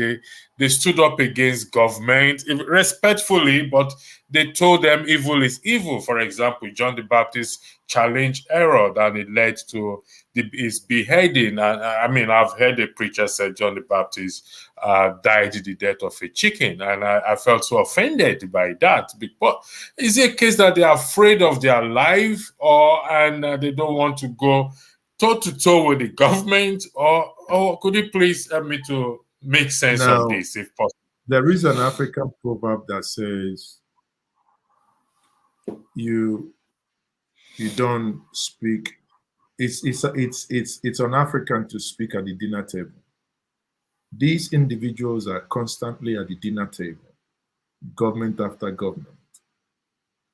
they stood up against government respectfully, but they told them evil is evil. For example, John the Baptist challenged Herod, and it led to his beheading. And I mean, I've heard a preacher say John the Baptist died the death of a chicken, and I felt so offended by that. But is it a case that they are afraid of their life, and they don't want to go toe to toe with the government, or could you please help me to make sense of Now, this, if possible? there is an African proverb that says, "You don't speak." It's on African to speak at the dinner table. These individuals are constantly at the dinner table, government after government.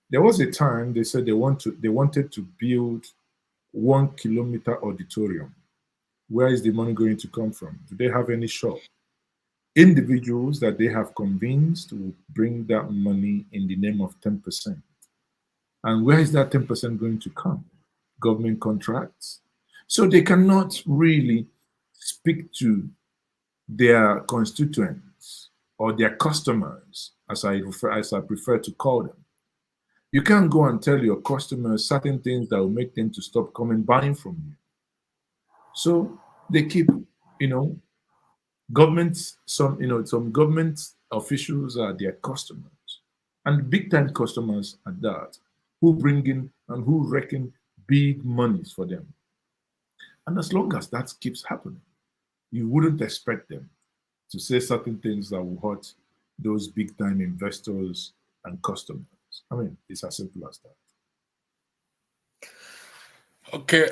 There was a time they said they wanted to build 1 kilometer auditorium. Where is the money going to come from? Do they have any shop? Individuals that they have convinced will bring that money in the name of 10%. And where is that 10% going to come? Government contracts. So they cannot really speak to their constituents or their customers, as I prefer to call them. You can't go and tell your customers certain things that will make them to stop coming buying from you. So they keep, you know, governments, some government officials are their customers, and big time customers at that, who bring in and who reckon big monies for them. And as long as that keeps happening, you wouldn't expect them to say certain things that will hurt those big time investors and customers. I mean, it's as simple as that. Okay.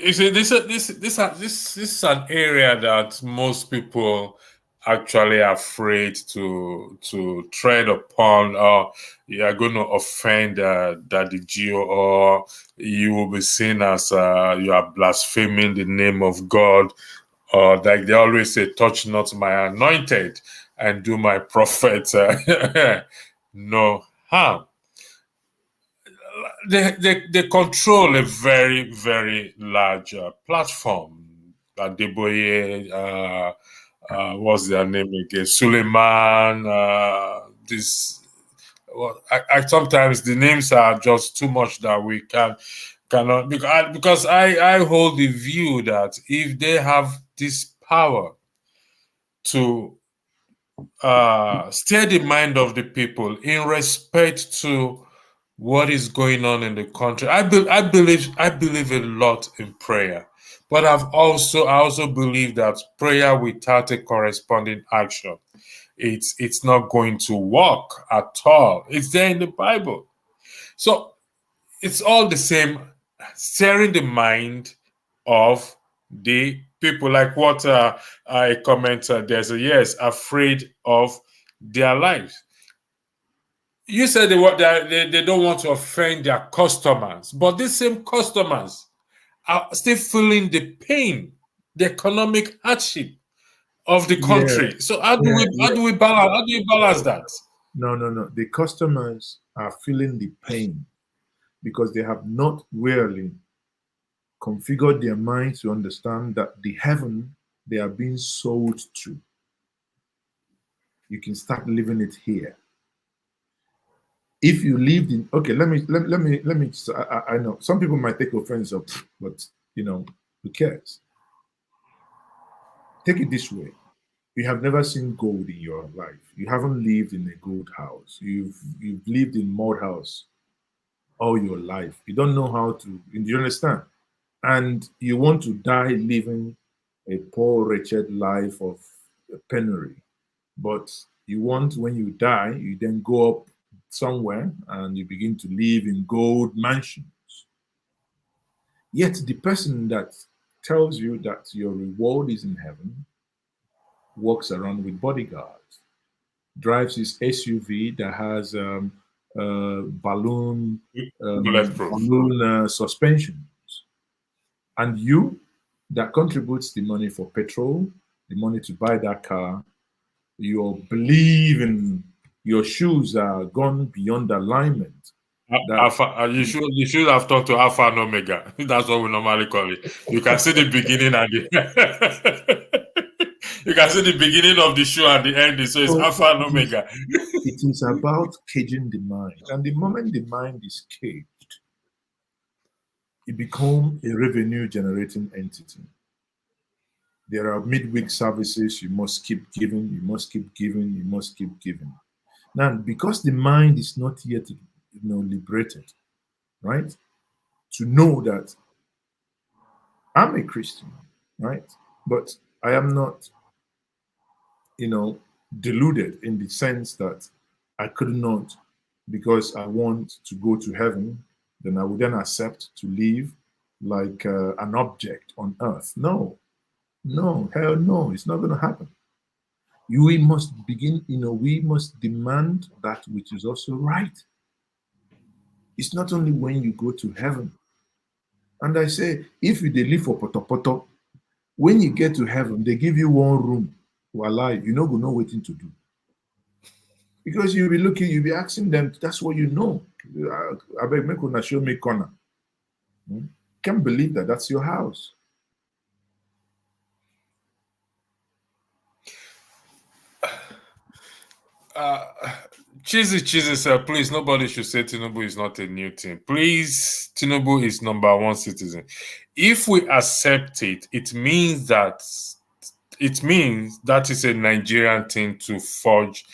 You see, this is an area that most people actually are afraid to tread upon, or you are going to offend Daddy Gio, or you will be seen as you are blaspheming the name of God, or like they always say, "Touch not my anointed, and do my prophet no harm." They control a very, very large platform. Adeboye, what's their name again? Suleiman. This, well, I sometimes the names are just too much that we cannot, because I hold the view that if they have this power to steer the mind of the people in respect to what is going on in the country. I believe a lot in prayer, but I also believe that prayer without a corresponding action, it's not going to work at all. It's there in the Bible. So it's all the same, steering the mind of the people, like what I commented. There's a yes, afraid of their lives. You said they don't want to offend their customers, but these same customers are still feeling the pain, the economic hardship of the Yeah, country. So yeah. how do you balance that? No. The customers are feeling the pain because they have not really configured their minds to understand that the heaven they are being sold to, you can start living it here. If you lived in, okay, I know some people might take offense of, but who cares? Take it this way. You have never seen gold in your life. You haven't lived in a gold house. You've lived in mud house all your life. You don't know how to, do you understand? And you want to die living a poor, wretched life of penury. But you want, when you die, you then go up somewhere and you begin to live in gold mansions. Yet the person that tells you that your reward is in heaven walks around with bodyguards, drives his SUV that has Bulletproof. suspensions, and you that contributes the money for petrol, the money to buy that car, you believe in your shoes are gone beyond alignment. That Alpha, you should have talked to Alpha and Omega. That's what we normally call it. You can see the beginning and the you can see the beginning of the show and the ending. So it's so Alpha and it is, Omega. it is about caging the mind, and the moment the mind is caged, it becomes a revenue generating entity. There are midweek services you must keep giving, you must keep giving, you must keep giving. Now, because the mind is not yet, liberated, right? To know that I'm a Christian, right? But I am not, deluded in the sense that I could not, because I want to go to heaven, then I would then accept to live like an object on earth. No, no, hell no, it's not going to happen. We must begin, we must demand that which is also right. It's not only when you go to heaven. And I say, if you live for poto, when you get to heaven, they give you one room. Voila, you know, go know waiting to do. Because you'll be asking them, that's what you know. I beg, make una show me corner. Can't believe that that's your house. Uh, Cheesy, sir. Please, nobody should say Tinubu is not a new thing. Please, Tinubu is number one citizen. If we accept it, it means that is a Nigerian thing to forge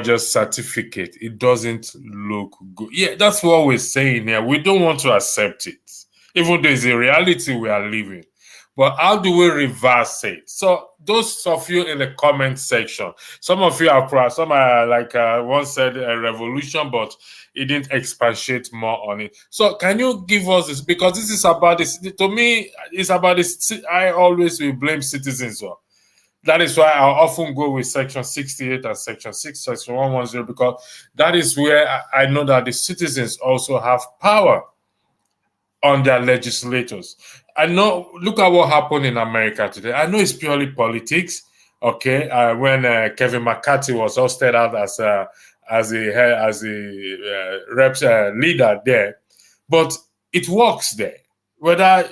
a certificate. It doesn't look good. Yeah, that's what we're saying here. We don't want to accept it, even though it's a reality we are living. But how do we reverse it? So those of you in the comment section, some of you are proud, some are like one said a revolution, but it didn't expatiate more on it. So can you give us this? Because this is about this. To me, it's about this. I always will blame citizens. That is why I often go with section 68 and section 6, section 110, because that is where I know that the citizens also have power on their legislators. I know, look at what happened in America today. I know it's purely politics, okay? When Kevin McCarthy was hosted out as a reps leader there, but it works there. But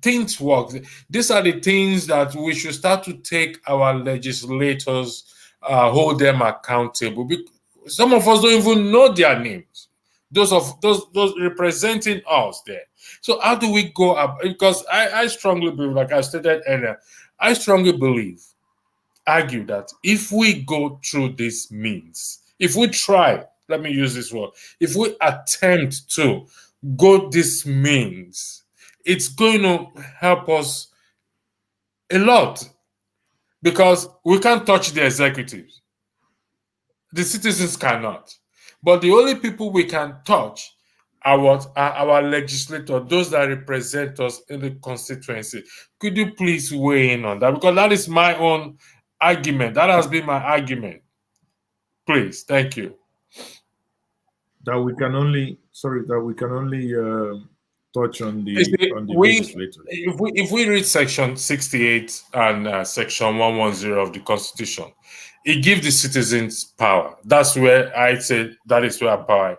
things work. These are the things that we should start to take our legislators, hold them accountable. Some of us don't even know their names. Those representing us there. So how do we go up? Because I strongly believe, like I stated earlier, I strongly argue that if we go through this means, if we try, let me use this word, if we attempt to go this means, it's going to help us a lot, because we can't touch the executives. The citizens cannot. But the only people we can touch are our legislators, those that represent us in the constituency. Could you please weigh in on that? Because that is my own argument. That has been my argument. Please, thank you. That we can only touch on the legislators. If we read section 68 and section 110 of the Constitution, it gives the citizens power. That's where I say that is where power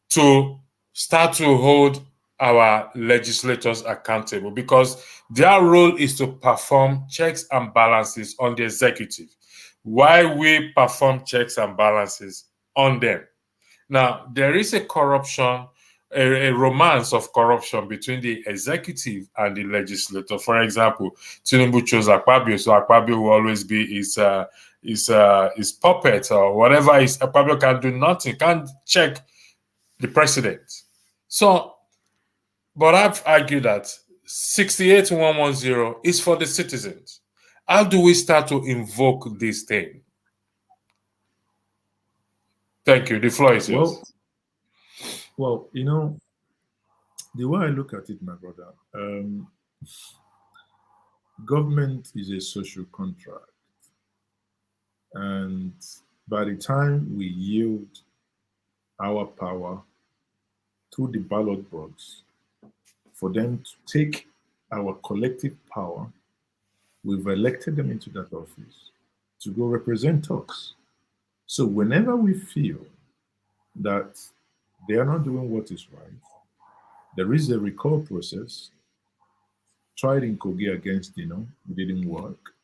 to start to hold our legislators accountable, because their role is to perform checks and balances on the executive, while we perform checks and balances on them. Now, there is a romance of corruption between the executive and the legislator. For example, Tinubu chose Akpabio, so Akpabio will always be his puppet or whatever. Akpabio can do nothing, can't check the president. So, but I've argued that 68110 is for the citizens. How do we start to invoke this thing? Thank you. The floor is yours. Well, the way I look at it, my brother, government is a social contract. And by the time we yield our power to the ballot box for them to take our collective power, we've elected them into that office to go represent us. So whenever we feel that they are not doing what is right, there is a recall process. Tried in Kogi against, it didn't work.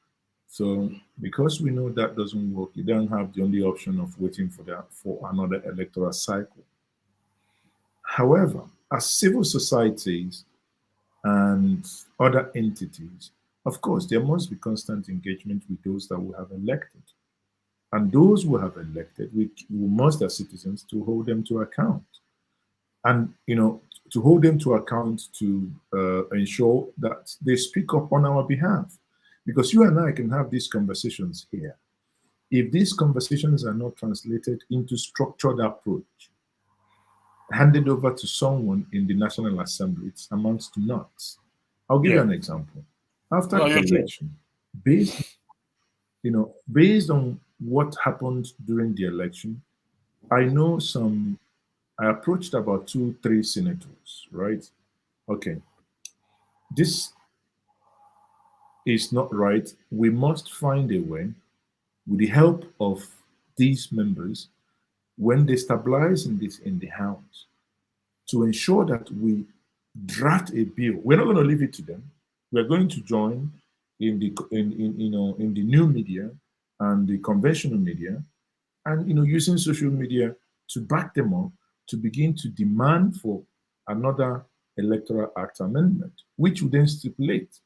So because we know that doesn't work, you don't have the only option of waiting for another electoral cycle. However, as civil societies and other entities, of course, there must be constant engagement with those that we have elected. And those we have elected, we must, as citizens, to hold them to account. And, to hold them to account to ensure that they speak up on our behalf. Because you and I can have these conversations here. If these conversations are not translated into structured approach, handed over to someone in the National Assembly, it amounts to naught. I'll give you an example. After the election, based on what happened during the election, I approached about 2-3 senators, right? Okay. This is not right. We must find a way, with the help of these members, when they stabilize in the House, to ensure that we draft a bill. We're not going to leave it to them. We're going to join in the new media and the conventional media and using social media to back them up to begin to demand for another electoral act amendment, which would then stipulate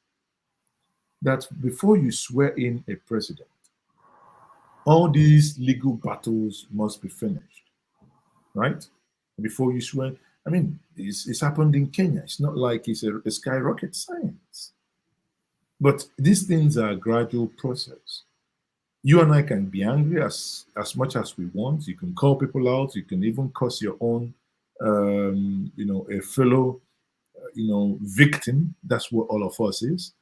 that before you swear in a president, all these legal battles must be finished, right? Before you swear. I mean, it's happened in Kenya. It's not like it's a skyrocket science. But these things are a gradual process. You and I can be angry as much as we want. You can call people out. You can even cause your own, a fellow, victim. That's what all of us is.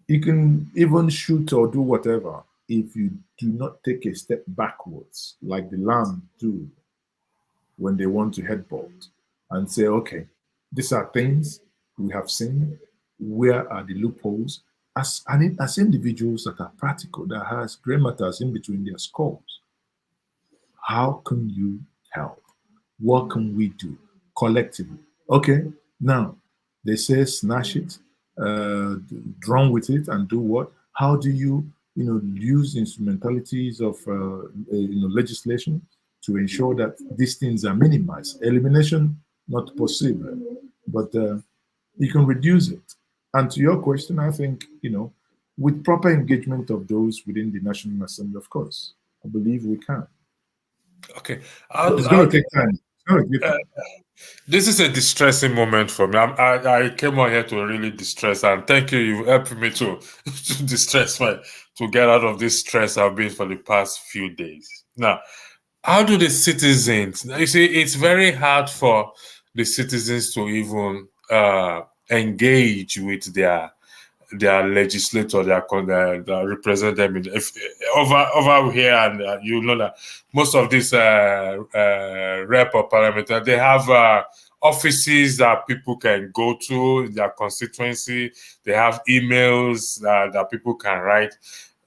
You can even shoot or do whatever if you do not take a step backwards, like the lamb do when they want to headbutt and say, okay, these are things we have seen. Where are the loopholes? As individuals that are practical, that has gray matters in between their skulls, how can you help? What can we do collectively? Okay, now they say snatch it, run with it, and do what? How do you, use instrumentalities of, legislation to ensure that these things are minimized? Elimination, not possible, but you can reduce it. And to your question, I think, with proper engagement of those within the National Assembly, of course, I believe we can. Okay. But it's going to take time. This is a distressing moment for me. I came on here to really distress, and thank you. You helped me to distress to get out of this stress I've been for the past few days. Now, how do the citizens? You see, it's very hard for the citizens to even engage with their legislator, that represent them over here, and you know that most of these rep or parliamentary, they have offices that people can go to in their constituency. They have emails that people can write.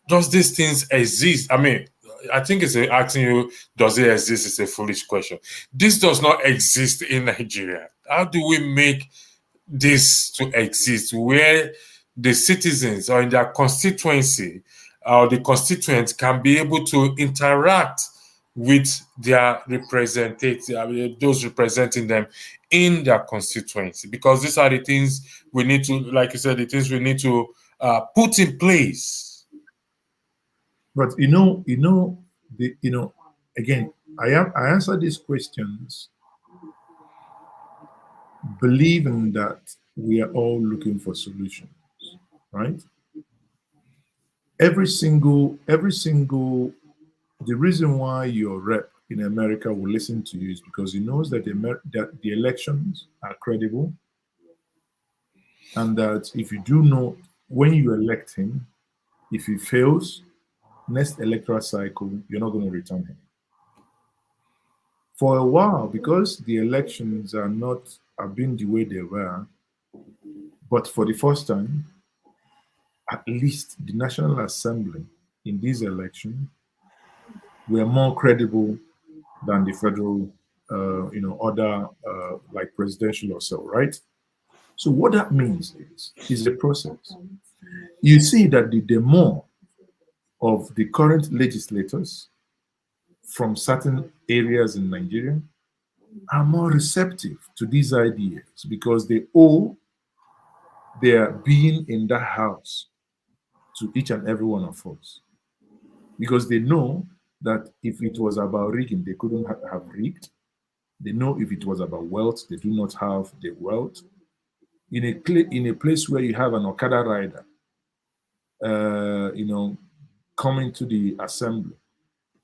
Does these things exist? I mean, I think it's asking you, does it exist? It's a foolish question. This does not exist in Nigeria. How do we make this to exist, where the citizens or in their constituency or the constituents can be able to interact with their representatives, those representing them in their constituency? Because these are the things we need to, like you said, the things we need to put in place. But again, I answer these questions believing that we are all looking for solutions, right? Every single, the reason why your rep in America will listen to you is because he knows that the elections are credible, and that if you do know when you elect him, if he fails, next electoral cycle, you're not going to return him. For a while, because the elections have been the way they were, but for the first time, at least the National Assembly in this election were more credible than the federal, other like presidential or so, right? So what that means is a process. You see that the more of the current legislators from certain areas in Nigeria are more receptive to these ideas because they owe their being in that house to each and every one of us. Because they know that if it was about rigging, they couldn't have rigged. They know if it was about wealth, they do not have the wealth. In a place where you have an Okada rider, coming to the assembly,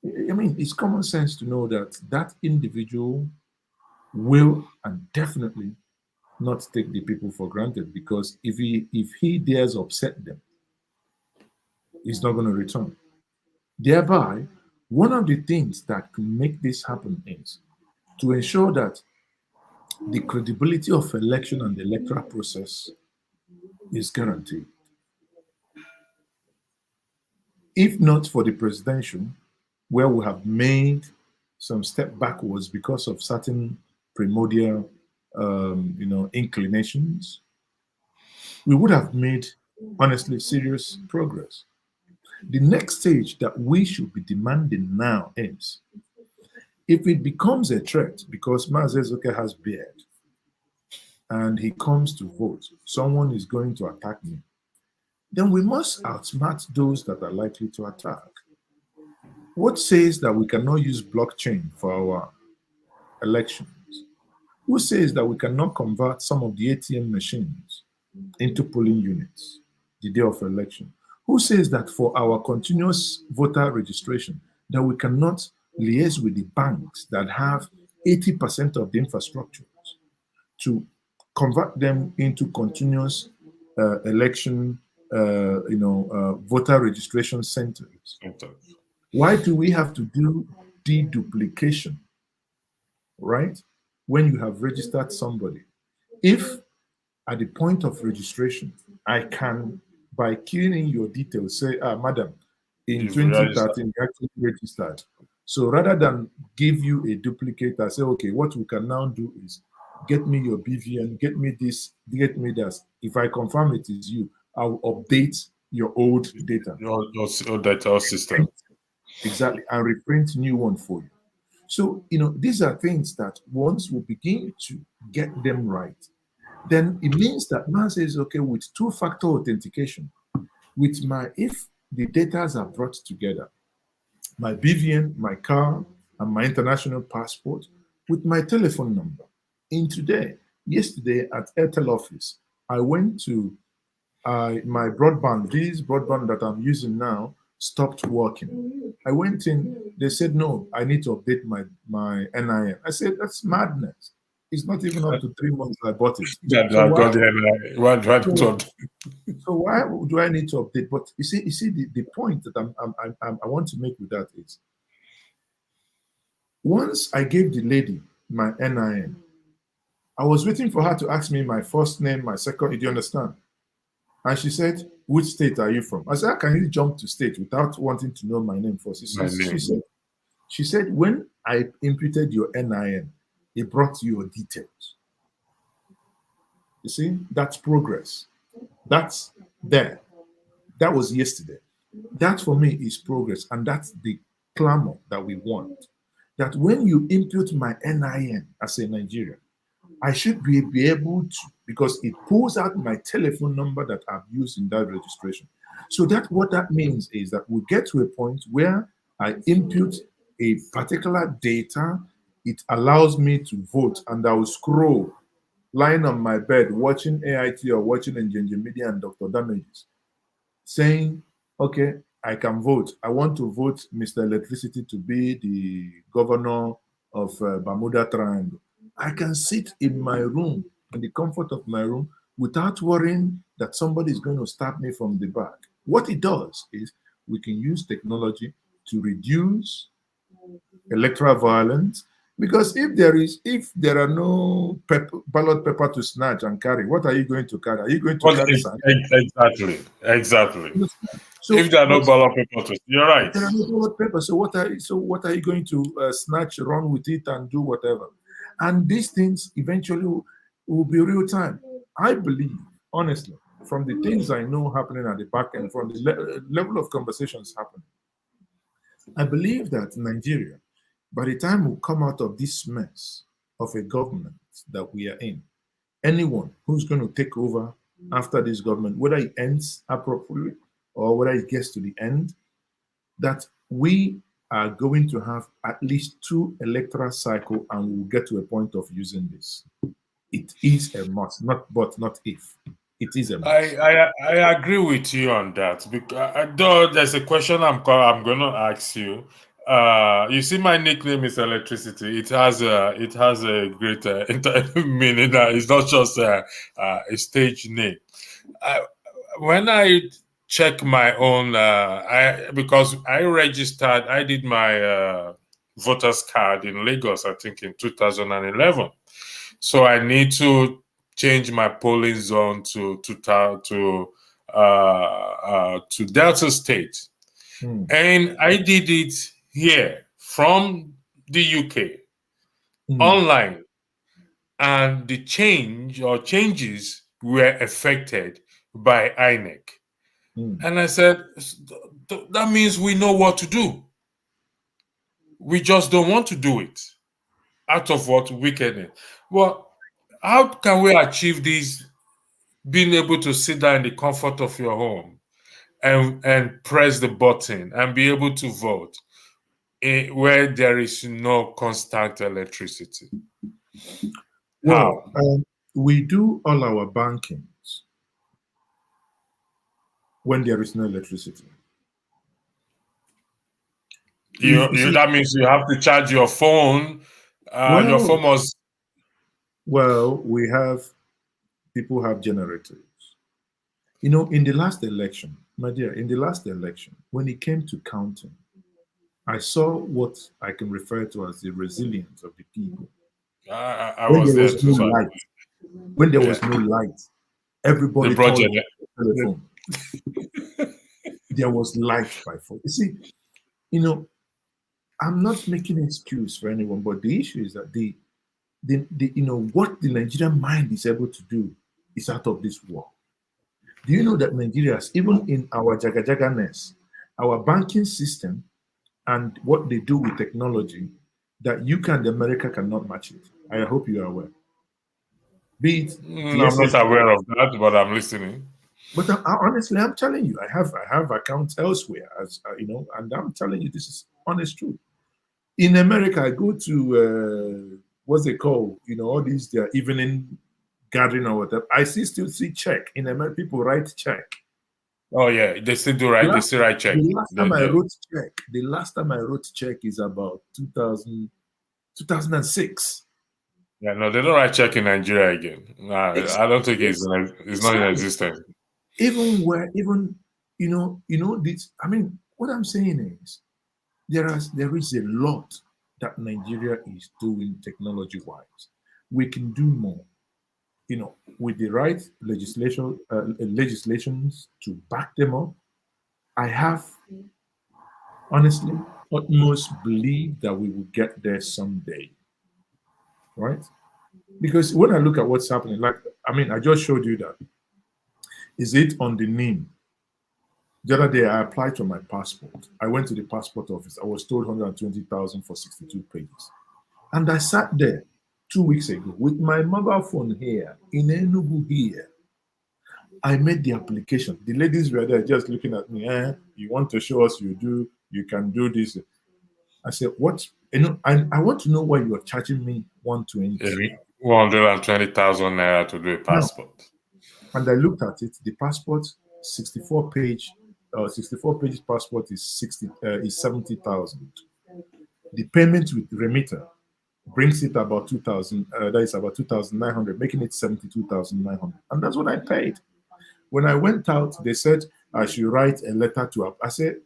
I mean, it's common sense to know that that individual will and definitely not take the people for granted, because if he dares upset them, he's not going to return. Thereby, one of the things that can make this happen is to ensure that the credibility of election and the electoral process is guaranteed. If not for the presidential, where we have made some step backwards because of certain primordial, inclinations, we would have made, honestly, serious progress. The next stage that we should be demanding now is, if it becomes a threat because Mazezuke has beard and he comes to vote, someone is going to attack me, then we must outsmart those that are likely to attack. What says that we cannot use blockchain for our elections? Who says that we cannot convert some of the ATM machines into polling units the day of election? Who says that for our continuous voter registration, that we cannot liaise with the banks that have 80% of the infrastructure to convert them into continuous election, voter registration centers? Why do we have to do deduplication, right? When you have registered somebody, if at the point of registration, I can, by keying in your details, say, madam, in You've 2013, you actually registered. So rather than give you a duplicate, I say, okay, what we can now do is get me your BVN, get me this, get me that. If I confirm it is you, I'll update your old data. Your data system. Exactly, and reprint new one for you. So, these are things that once we begin to get them right, then it means that man says, okay, with two-factor authentication, if the data are brought together, my BVN, my car, and my international passport, with my telephone number. Yesterday at Airtel office, I went to my broadband. This broadband that I'm using now stopped working. I went in, they said, no, I need to update my NIN. I said, that's madness. It's not even up to 3 months I bought it. So why do I need to update? But you see the point that I want to make with that is, once I gave the lady my NIN, I was waiting for her to ask me my first name, my second. Do you understand? And she said, which state are you from? I said, how can you jump to state without wanting to know my name first? She said, when I imputed your NIN, it brought your details. You see, that's progress. That's there. That was yesterday. That for me is progress. And that's the clamor that we want. That when you impute my NIN as a Nigerian, I should be able to, because it pulls out my telephone number that I've used in that registration. So what that means is that we get to a point where I impute a particular data, it allows me to vote, and I will scroll, lying on my bed, watching AIT or watching Engineer Media and Dr. Damages, saying, okay, I can vote. I want to vote Mr. Electricity to be the governor of Bermuda Triangle. I can sit in my room, in the comfort of my room, without worrying that somebody is going to stab me from the back. What it does is we can use technology to reduce electoral violence, because if there are no ballot paper to snatch and carry, what are you going to carry? Are you going to carry Exactly. So if there are no ballot papers, you're right. There are no ballot papers. So what are you going to snatch, run with it, and do whatever? And these things eventually will be real time. I believe, honestly, from the things I know happening at the back end, from the level of conversations happening, I believe that Nigeria, by the time we come out of this mess of a government that we are in, anyone who's going to take over after this government, whether it ends appropriately or whether it gets to the end, that we are going to have at least 2 electoral cycles, and we'll get to a point of using this. It is a must, not if. It is a must. I agree with you on that. Because though there's a question I'm going to ask you. You see, my nickname is Electricity. It has a great meaning. It's not just a stage name. When I check my own, because I registered, I did my voter's card in Lagos, I think in 2011. So I need to change my polling zone to Delta State, and I did it here from the UK online, and the changes were affected by INEC. And I said, that means we know what to do. We just don't want to do it out of what? Wickedness. Well, how can we achieve this? Being able to sit down in the comfort of your home and press the button and be able to vote where there is no constant electricity. Well, we do all our bankings when there is no electricity. That means you have to charge your phone. Your phone must. Well, people have generators. In the last election, my dear, when it came to counting, I saw what I can refer to as the resilience of the people. I was there too. When there was no light, everybody turned on the telephone. There was light by phone. You see, I'm not making an excuse for anyone, but the issue is that what the Nigerian mind is able to do is out of this world. Do you know that Nigerians, even in our jaga-jaganess, our banking system and what they do with technology, that UK and America cannot match it? I hope you are aware. Be it I'm not aware of that, but I'm listening. But honestly, I'm telling you, I have accounts elsewhere, as and I'm telling you, this is honest truth. In America, I go to what's they call, all these their evening gathering or whatever. I still see check in America. People write check. Oh yeah, they still do right. They still write check. The last time I wrote check is about 2006. Yeah, no, they don't write check in Nigeria again. Nah, I don't think it's not in existence. This. I mean, what I'm saying is, there is a lot that Nigeria is doing technology-wise. We can do more. With the right legislations to back them up. I have honestly utmost believe that we will get there someday. Right? Because when I look at what's happening, I just showed you that. Is it on the NIM? The other day, I applied for my passport. I went to the passport office. I was told 120,000 for 62 pages. And I sat there 2 weeks ago with my mobile phone here in Enugu here. I made the application. The ladies were there just looking at me. You want to show us you can do this. I said, what? I want to know why you are charging me 120,000 naira to do a passport. No. And I looked at it. The passport, 64 pages passport is 70,000. The payment with remitter brings it about 2,000. That is about 2,900, making it 72,900. And that's what I paid. When I went out, they said I should write a letter to. I said,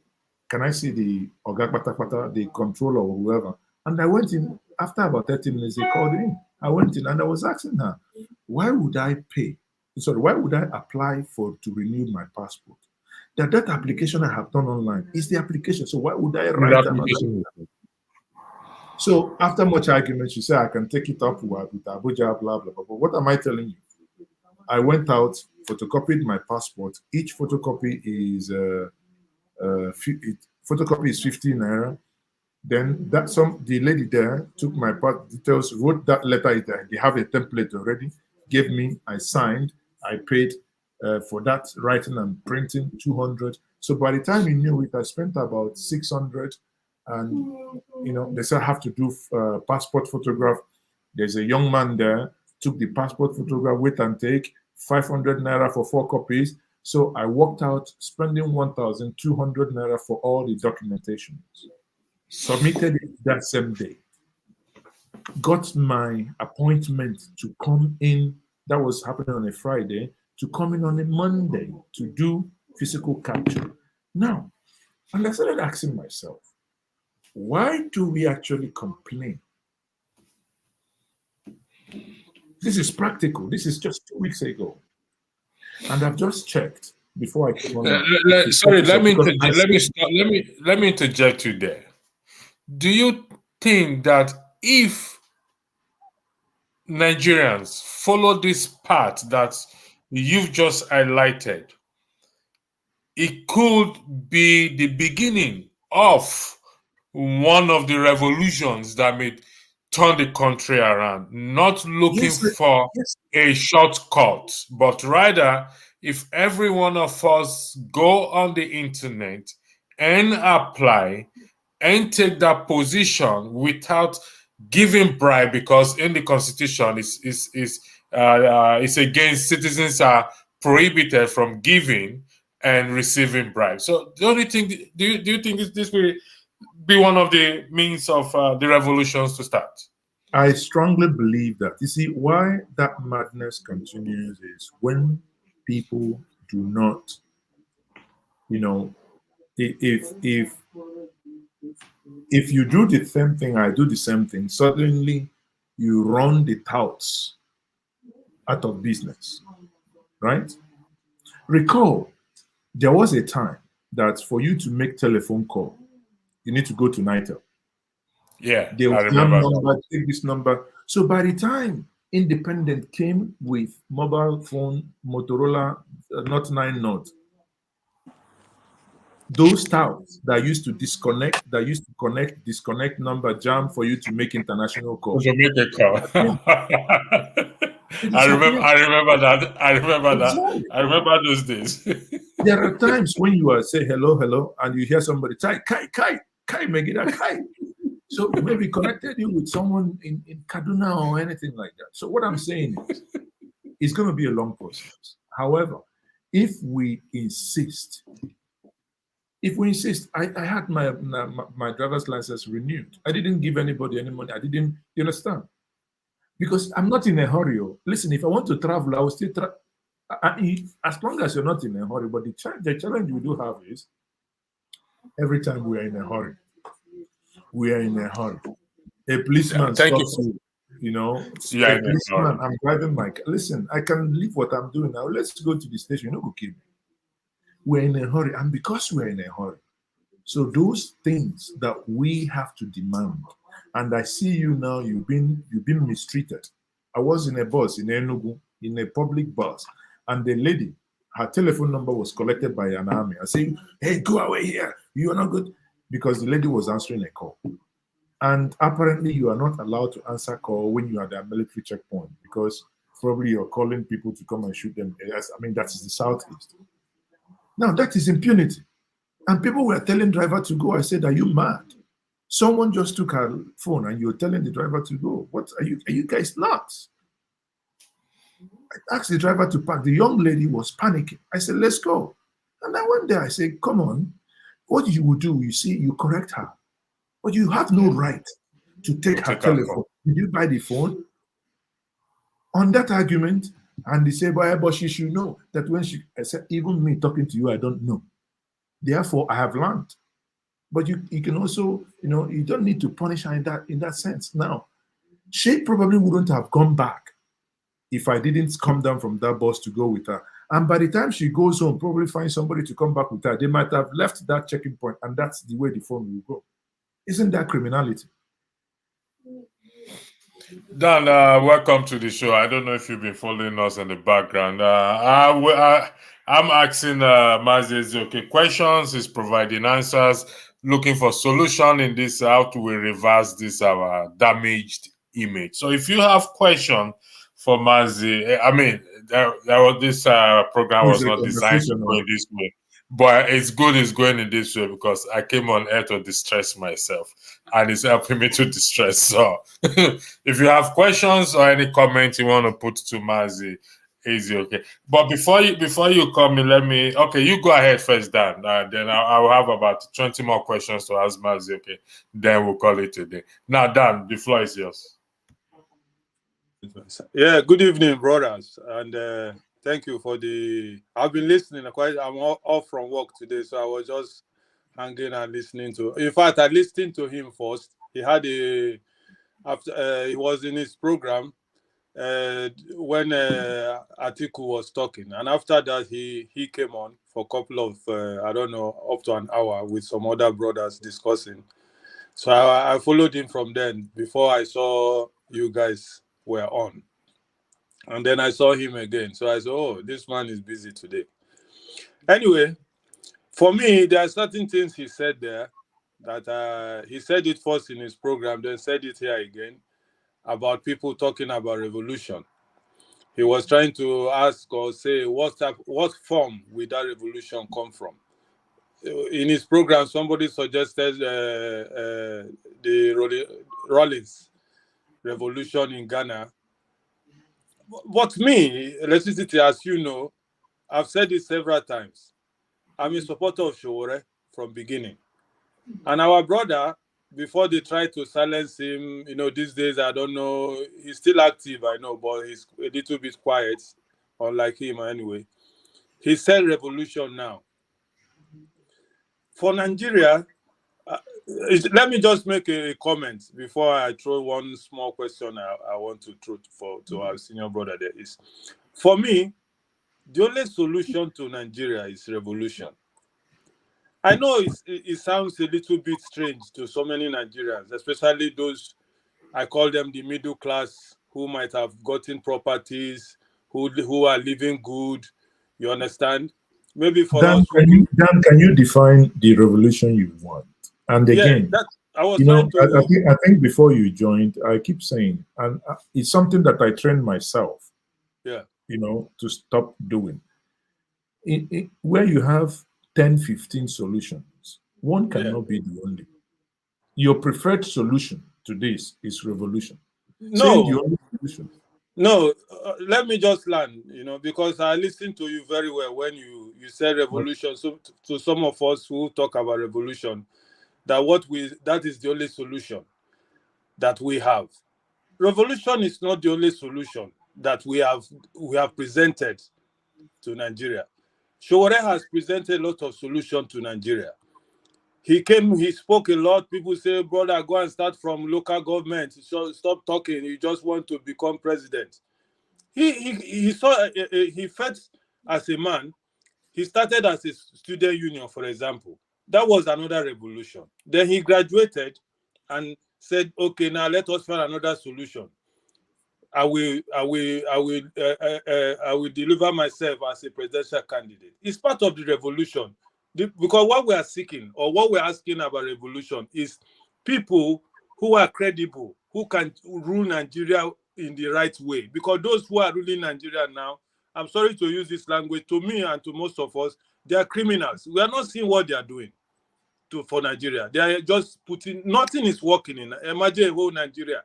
"Can I see the Ogak the controller or whoever?" And I went in. After about 30 minutes, they called in. I went in and I was asking her, "Why would I pay? Sorry, why would I apply to renew my passport? That application I have done online is the application. So why would I write another?" So after much argument, she said, "I can take it up with Abuja, blah, blah, blah." But what am I telling you? I went out, photocopied my passport. Each photocopy is 15 naira. Then the lady there took my details, wrote that letter. They have a template already. Gave me. I signed. I paid for that writing and printing 200. So by the time you knew it, I spent about 600. And they said I have to do passport photograph. There's a young man there, took the passport photograph, wait and take 500 naira for 4 copies. So I walked out spending 1,200 naira for all the documentation. Submitted it that same day. Got my appointment to come in. That was happening on a Friday. To come in on a Monday to do physical capture. Now, and I started asking myself, why do we actually complain? This is practical. This is just 2 weeks ago. And I've just checked before I came on. Sorry, let me interject you there. Do you think that if Nigerians follow this path that you've just highlighted, it could be the beginning of one of the revolutions that may turn the country around, not looking Yes, for yes. a shortcut, but rather if every one of us go on the internet and apply and take that position without giving bribe, because in the constitution is against, citizens are prohibited from giving and receiving bribes. So the only thing, do you think this will be one of the means of the revolutions to start? I strongly believe that. You see, why that madness continues is when people do not, you know, if you do the same thing, I do the same thing, suddenly you run the touts out of business, right? Recall, there was a time that for you to make telephone call, you need to go to NITEL. Yeah, They will I jam remember that. number, take this number. So by the time Independent came with mobile phone, Motorola, not 9 Note, those touts that used to disconnect, that used to connect, disconnect number jam for you to make international call. To make a They call. disappear. I remember that. I remember that. Exactly. I remember those days. There are times when you are say hello, hello, and you hear somebody say Kai, Megida, Kai. So maybe connected you with someone in Kaduna or anything like that. So what I'm saying is, it's going to be a long process. However, if we insist, I had my driver's license renewed. I didn't give anybody any money. I didn't, you understand? Because I'm not in a hurry. Oh. Listen, if I want to travel, I will still travel. As long as you're not in a hurry. But the challenge we do have is every time we are in a hurry, we are in a hurry. A policeman Thank you stops for you, a yeah, policeman, I'm driving my car. Listen, I can leave what I'm doing now. Let's go to the station. You know, go kill me. We're in a hurry. And because we're in a hurry, so those things that we have to demand, and I see you now, you've been mistreated. I was in a bus in Enugu, in a public bus, and the lady, her telephone number was collected by an army. I say, hey, go away here. You are not good. Because the lady was answering a call. And apparently you are not allowed to answer call when you are at a military checkpoint because probably you're calling people to come and shoot them. Yes, I mean, that is the Southeast. Now that is impunity. And people were telling driver to go. I said, are you mad? Someone just took her phone and you're telling the driver to go. What are you guys nuts? I asked the driver to park. The young lady was panicking. I said, let's go. And I went there. I said, come on. What you will do, you see, you correct her. But you have no right to take her take our telephone. call. Did you buy the phone? On that argument, and they say, but she should know that when I said, even me talking to you, I don't know. Therefore, I have learned. But you can also, you don't need to punish her in that sense. Now, she probably wouldn't have gone back if I didn't come down from that bus to go with her. And by the time she goes home, probably find somebody to come back with her. They might have left that checking point, and that's the way the phone will go. Isn't that criminality? Dan, welcome to the show. I don't know if you've been following us in the background. I'm asking Mazi okay questions. He's providing answers, looking for solution in this. How do we reverse this our damaged image? So if you have question for Mazi, I mean, this program It's was a not designed to conversation. go in this way. But it's good it's going in this way because I came on air to distress myself and it's helping me to distress. So if you have questions or any comment you want to put to Mazi, easy, okay. But before you come in, you go ahead first, Dan. Then I'll have about 20 more questions to ask Mazi, okay. Then we'll call it a day. Now, Dan, the floor is yours. Yeah, good evening, brothers, and thank you for I've been listening. I'm off from work today, so I was just hanging and listening to. In fact, I listened to him first. He had after he was in his program when Atiku was talking, and after that he came on for a couple of I don't know, up to an hour with some other brothers discussing. So I followed him from then before I saw you guys were on. And then I saw him again. So I said, oh, this man is busy today. Anyway, For me, there are certain things he said there that he said it first in his program, then said it here again about people talking about revolution. He was trying to ask or say what form will that revolution come from? In his program, somebody suggested the Rawlins revolution in Ghana. But me, electricity, as you know, I've said it several times. I'm a supporter of Sowore from beginning. And our brother, before they tried to silence him, these days, I don't know, he's still active, I know, but he's a little bit quiet, unlike him anyway. He said revolution now. For Nigeria, let me just make a comment before I throw one small question I want to throw to our senior brother there is, for me, the only solution to Nigeria is revolution. I know it sounds a little bit strange to so many Nigerians, especially those, I call them the middle class, who might have gotten properties, who are living good. You understand? Maybe for Dan, us, can you define the revolution you want? And again, that I was trying to. I think before you joined, I keep saying, and it's something that I trained myself, to stop doing. Where you have 10, 15 solutions, one cannot be the only. Your preferred solution to this is revolution. No, the only solution. No, let me just land, because I listened to you very well when you said revolution. So to some of us who talk about revolution, that is the only solution that we have. Revolution is not the only solution that we have presented to Nigeria. Sowore has presented a lot of solutions to Nigeria. He spoke a lot. People say, brother, go and start from local government. So stop talking. You just want to become president. He felt as a man. He started as a student union, for example. That was another revolution. Then he graduated and said, okay, now let us find another solution. I will deliver myself as a presidential candidate. It's part of the revolution. Because what we are seeking, or what we're asking about revolution, is people who are credible, who can rule Nigeria in the right way. Because those who are ruling Nigeria now, I'm sorry to use this language, to me and to most of us, they are criminals. We are not seeing what they are doing for Nigeria. They are just nothing is working in. Imagine a whole Nigeria,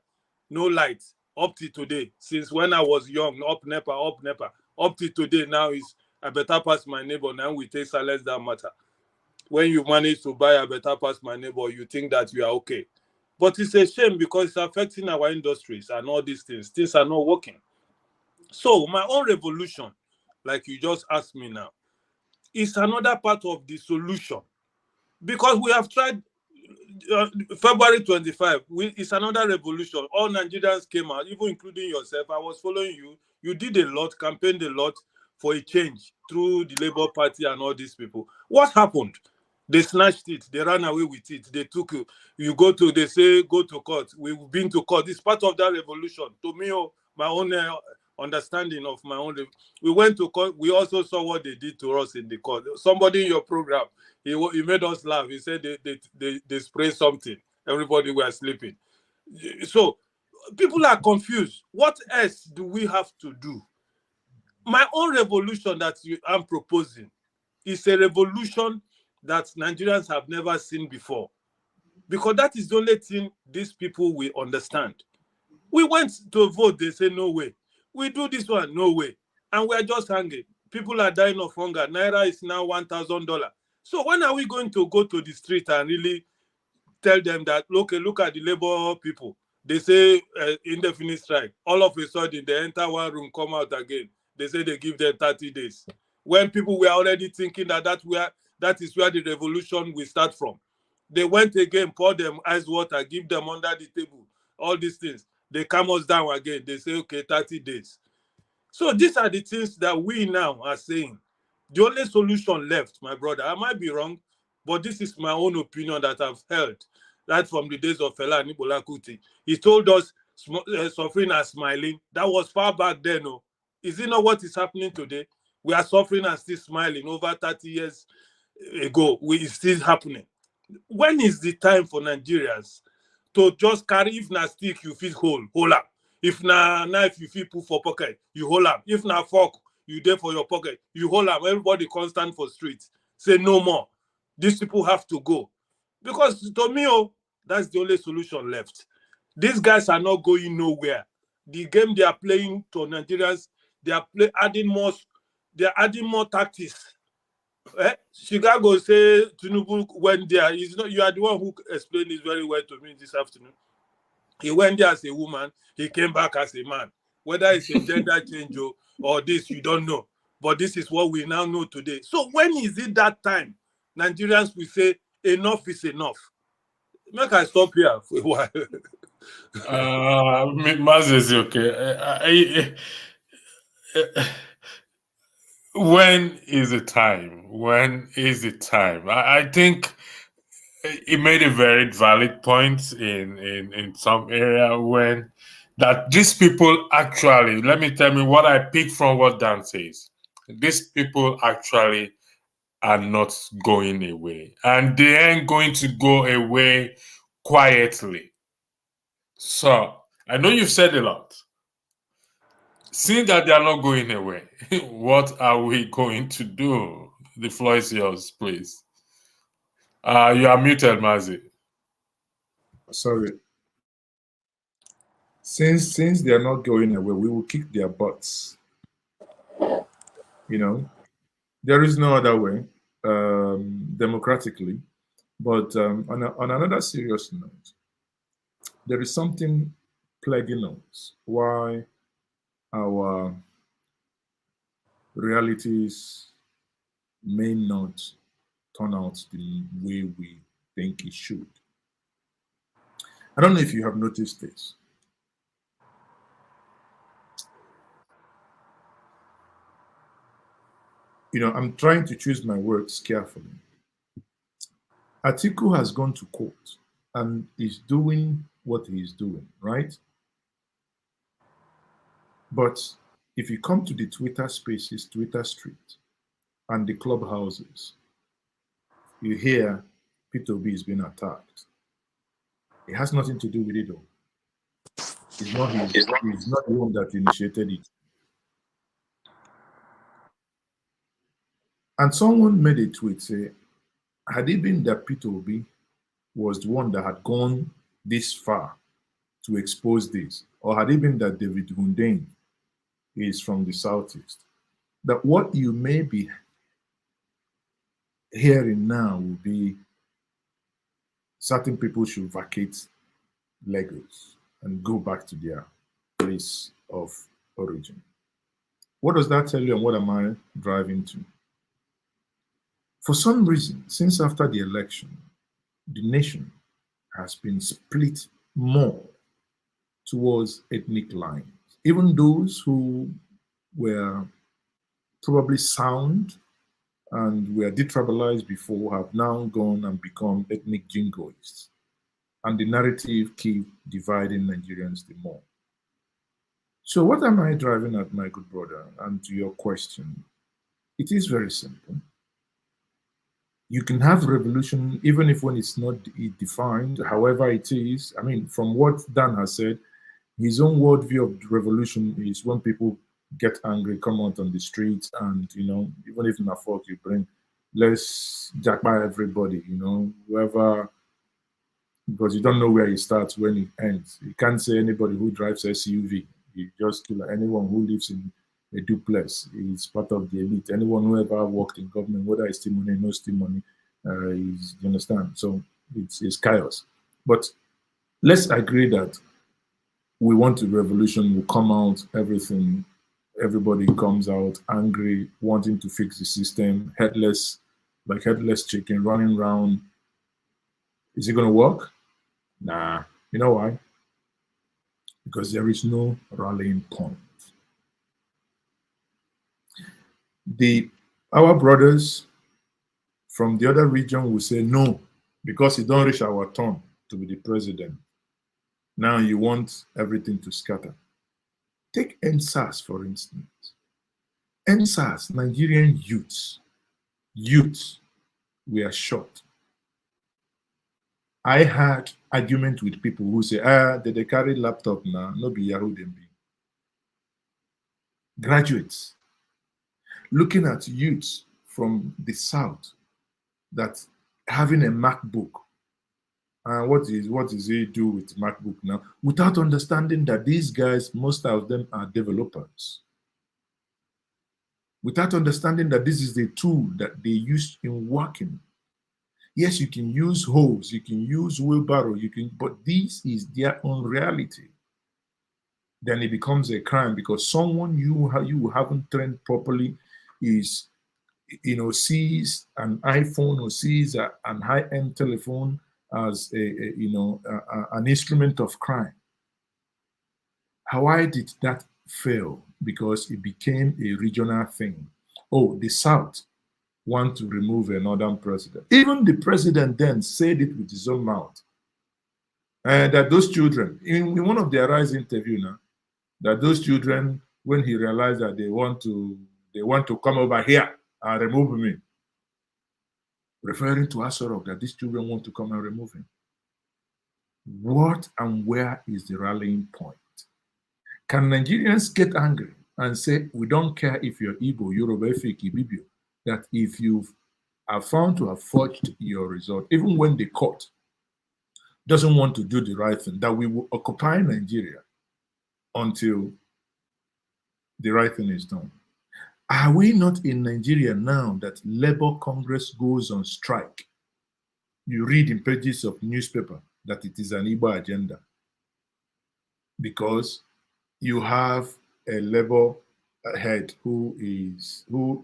no light, up to today. Since when I was young, up NEPA, up to today now is I better pass my neighbor. Now we take silence that matter. When you manage to buy a better pass my neighbor, you think that you are okay. But it's a shame because it's affecting our industries and all these things. Things are not working. So my own revolution, like you just asked me now, is another part of the solution. Because we have tried February 25, it's another revolution. All Nigerians came out, even including yourself. I was following you. You did a lot, campaigned a lot for a change through the Labour Party and all these people. What happened? They snatched it. They ran away with it. They took you. They say, go to court. We've been to court. It's part of that revolution. To me, my own understanding of my own. We went to court. We also saw what they did to us in the court. Somebody in your program, he made us laugh. He said they sprayed something. Everybody were sleeping. So people are confused. What else do we have to do? My own revolution that I'm proposing is a revolution that Nigerians have never seen before. Because that is the only thing these people will understand. We went to vote, they say no way. We do this one, no way. And we're just hanging. People are dying of hunger. Naira is now $1,000. So when are we going to go to the street and really tell them that, look at the labor people. They say indefinite strike. All of a sudden, they enter one room, come out again. They say they give them 30 days. When people were already thinking that is where the revolution will start from. They went again, pour them ice water, give them under the table, all these things. They calm us down again. They say, okay, 30 days. So these are the things that we now are saying. The only solution left, my brother, I might be wrong, but this is my own opinion that I've held, right from the days of Fela Aníbọ́lá Kútì. He told us, suffering and smiling. That was far back then. No? Is it not what is happening today? We are suffering and still smiling over 30 years. ago, it's still happening. When is the time for Nigerians to just carry, if na stick you fit hold am, if na knife you fit put for pocket, you hold am, if na fork you dey for your pocket, you hold am. Everybody constant for street say no more, these people have to go, because to me, that's the only solution left. These guys are not going nowhere. The game they are playing to Nigerians, they are adding more tactics. Chicago say Tinubu went there. You are the one who explained this very well to me this afternoon. He went there as a woman, he came back as a man. Whether it's a gender change or this, you don't know. But this is what we now know today. So when is it that time Nigerians will say enough is enough? Make I stop here for a while. Maz is okay. When is the time? When is the time? I think he made a very valid point in some area when that these people actually, let me tell me what I pick from what Dan says. These people actually are not going away, and they ain't going to go away quietly. So I know you've said a lot. Seeing that they are not going away, what are we going to do? The floor is yours, please. You are muted, Mazi. Sorry. Since they are not going away, we will kick their butts. You know, there is no other way, democratically. But on another serious note, there is something plaguing us. Why our realities may not turn out the way we think it should. I don't know if you have noticed this. I'm trying to choose my words carefully. Atiku has gone to court and is doing what he is doing, right? But if you come to the Twitter spaces, Twitter street, and the clubhouses, you hear Peter Obi is being attacked. It has nothing to do with it, though. He's not the one that initiated it. And someone made a tweet say, had it been that Peter Obi was the one that had gone this far to expose this, or had it been that David Hundein is from the Southeast, that what you may be hearing now will be certain people should vacate Lagos and go back to their place of origin. What does that tell you, and what am I driving to? For some reason, since after the election, the nation has been split more towards ethnic lines. Even those who were probably sound and were detribalized before have now gone and become ethnic jingoists. And the narrative keeps dividing Nigerians the more. So what am I driving at, my good brother? And to your question, it is very simple. You can have revolution even if when it's not defined, however it is. I mean, from what Dan has said, his own worldview of revolution is when people get angry, come out on the streets, and even if in a fork you bring, let's jack by everybody, whoever, because you don't know where it starts when it ends. You can't say anybody who drives SUV. You just kill anyone who lives in a duplex is part of the elite. Anyone who ever worked in government, whether it's still money, no still money, is, you understand? So it's chaos. But let's agree that we want a revolution, will come out, everybody comes out angry, wanting to fix the system, headless chicken running around. Is it going to work? Nah. You know why? Because there is no rallying point. Our brothers from the other region will say no, because it don't reach our turn to be the president. Now you want everything to scatter. Take NSAS, for instance. NSAS, Nigerian youths, were shot. I had argument with people who say, they carry laptop now, no be Yahoo them be. Graduates, looking at youths from the South that having a MacBook, and what is he do with MacBook now? Without understanding that these guys, most of them are developers. Without understanding that this is the tool that they use in working. Yes, you can use hoes, you can use wheelbarrow, but this is their own reality. Then it becomes a crime because someone you haven't trained properly is, sees an iPhone or sees an high-end telephone as an instrument of crime. Why did that fail? Because it became a regional thing. Oh, the South want to remove a northern president. Even the president then said it with his own mouth. That those children, in one of their Rise interview now, that those children, when he realized that they want to come over here and remove me, referring to Asorok, that these children want to come and remove him. What and where is the rallying point? Can Nigerians get angry and say, we don't care if you're Igbo, Yoruba, Efik, Ibibio, that if you are found to have forged your result, even when the court doesn't want to do the right thing, that we will occupy Nigeria until the right thing is done? Are we not in Nigeria now that Labour Congress goes on strike? You read in pages of newspaper that it is an Igbo agenda because you have a Labour head who